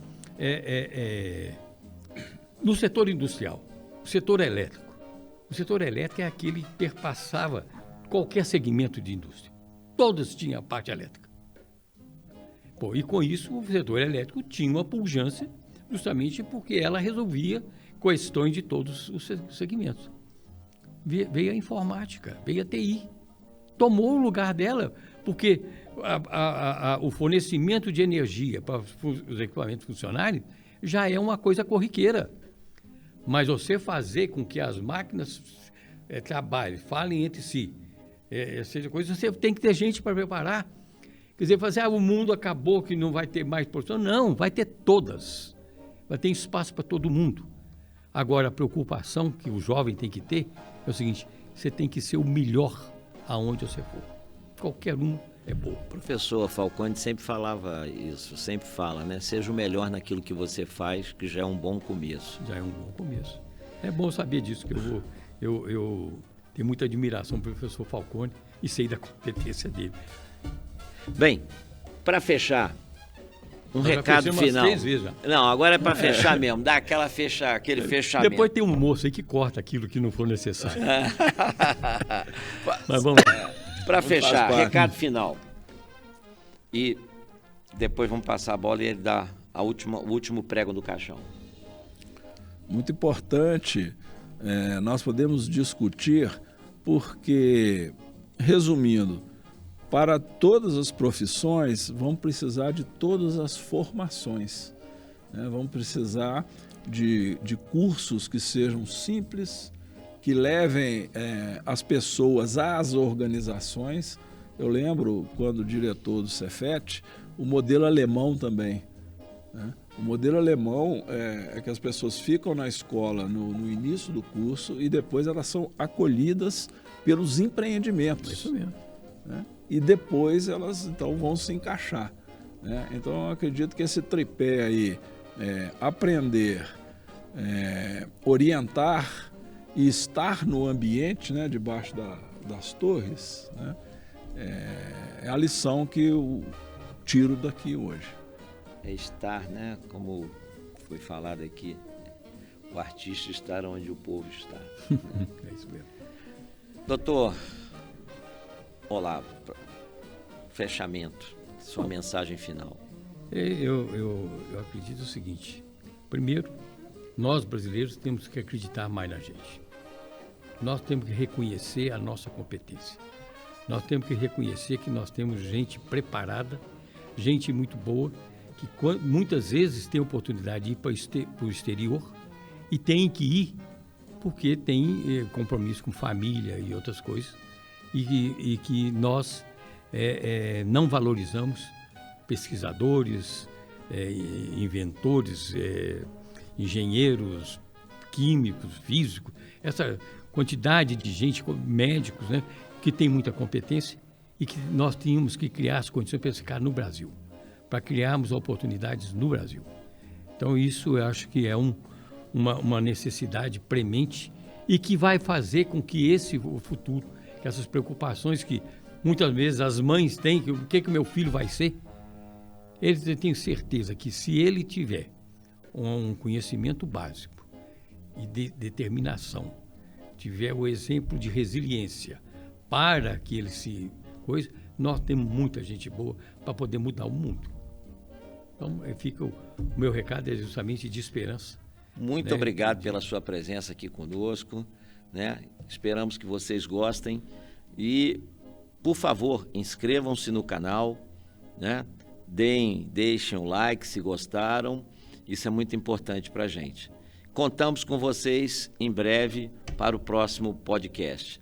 no setor industrial, o setor elétrico. O setor elétrico é aquele que perpassava qualquer segmento de indústria. Todos tinham a parte elétrica. E com isso o setor elétrico tinha uma pujança, justamente porque ela resolvia questões de todos os segmentos. Veio a informática, veio a TI, tomou o lugar dela, porque o fornecimento de energia para os equipamentos funcionarem já é uma coisa corriqueira. Mas você fazer com que as máquinas trabalhem, falem entre si, seja coisa, você tem que ter gente para preparar. Quer dizer, fazer, o mundo acabou, que não vai ter mais produção. Não, vai ter todas. Vai ter espaço para todo mundo. Agora, a preocupação que o jovem tem que ter é o seguinte: você tem que ser o melhor aonde você for. Qualquer um é bom. O professor Falcone sempre falava isso, sempre fala, né? Seja o melhor naquilo que você faz, que já é um bom começo. Já é um bom começo. É bom saber disso, que eu tenho muita admiração pelo professor Falcone e sei da competência dele. Bem, para fechar, recado final. 3 vezes já. Não, agora é para fechar mesmo, dar aquele fechamento. Depois tem um moço aí que corta aquilo que não for necessário. Mas vamos lá. Para fechar, recado final. E depois vamos passar a bola e ele dá o último prego do caixão. Muito importante, nós podemos discutir porque, resumindo, para todas as profissões vão precisar de todas as formações, né? Vão precisar de cursos que sejam simples, que levem as pessoas às organizações. Eu lembro, quando diretor do Cefet, o modelo alemão também, né? O modelo alemão é que as pessoas ficam na escola no início do curso e depois elas são acolhidas pelos empreendimentos. Isso mesmo. Né? E depois elas então vão se encaixar, né? Então eu acredito que esse tripé aí, aprender, orientar e estar no ambiente, né, debaixo das torres, né, é a lição que eu tiro daqui hoje. É estar, né, como foi falado aqui, o artista estar onde o povo está. É isso mesmo. Doutor Olavo, fechamento, sua mensagem final. Eu acredito o seguinte: primeiro, nós brasileiros temos que acreditar mais na gente. Nós temos que reconhecer a nossa competência. Nós temos que reconhecer que nós temos gente preparada, gente muito boa, que muitas vezes tem oportunidade de ir para o exterior e tem que ir porque tem compromisso com família e outras coisas, e que nós não valorizamos pesquisadores, inventores, engenheiros, químicos, físicos, essa quantidade de gente, médicos, né, que tem muita competência e que nós tínhamos que criar as condições para ficar no Brasil, para criarmos oportunidades no Brasil. Então isso eu acho que é uma necessidade premente e que vai fazer com que o futuro, que essas preocupações que muitas vezes as mães têm, o que o meu filho vai ser, eu tenho certeza que se ele tiver um conhecimento básico e de determinação, tiver o exemplo de resiliência para que ele nós temos muita gente boa para poder mudar o mundo. Então, fica o meu recado é justamente de esperança. Muito obrigado pela sua presença aqui conosco, né? Esperamos que vocês gostem e, por favor, inscrevam-se no canal, né? Deixem o like se gostaram, isso é muito importante para a gente. Contamos com vocês em breve para o próximo podcast.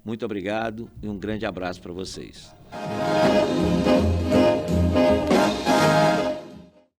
Muito obrigado e um grande abraço para vocês.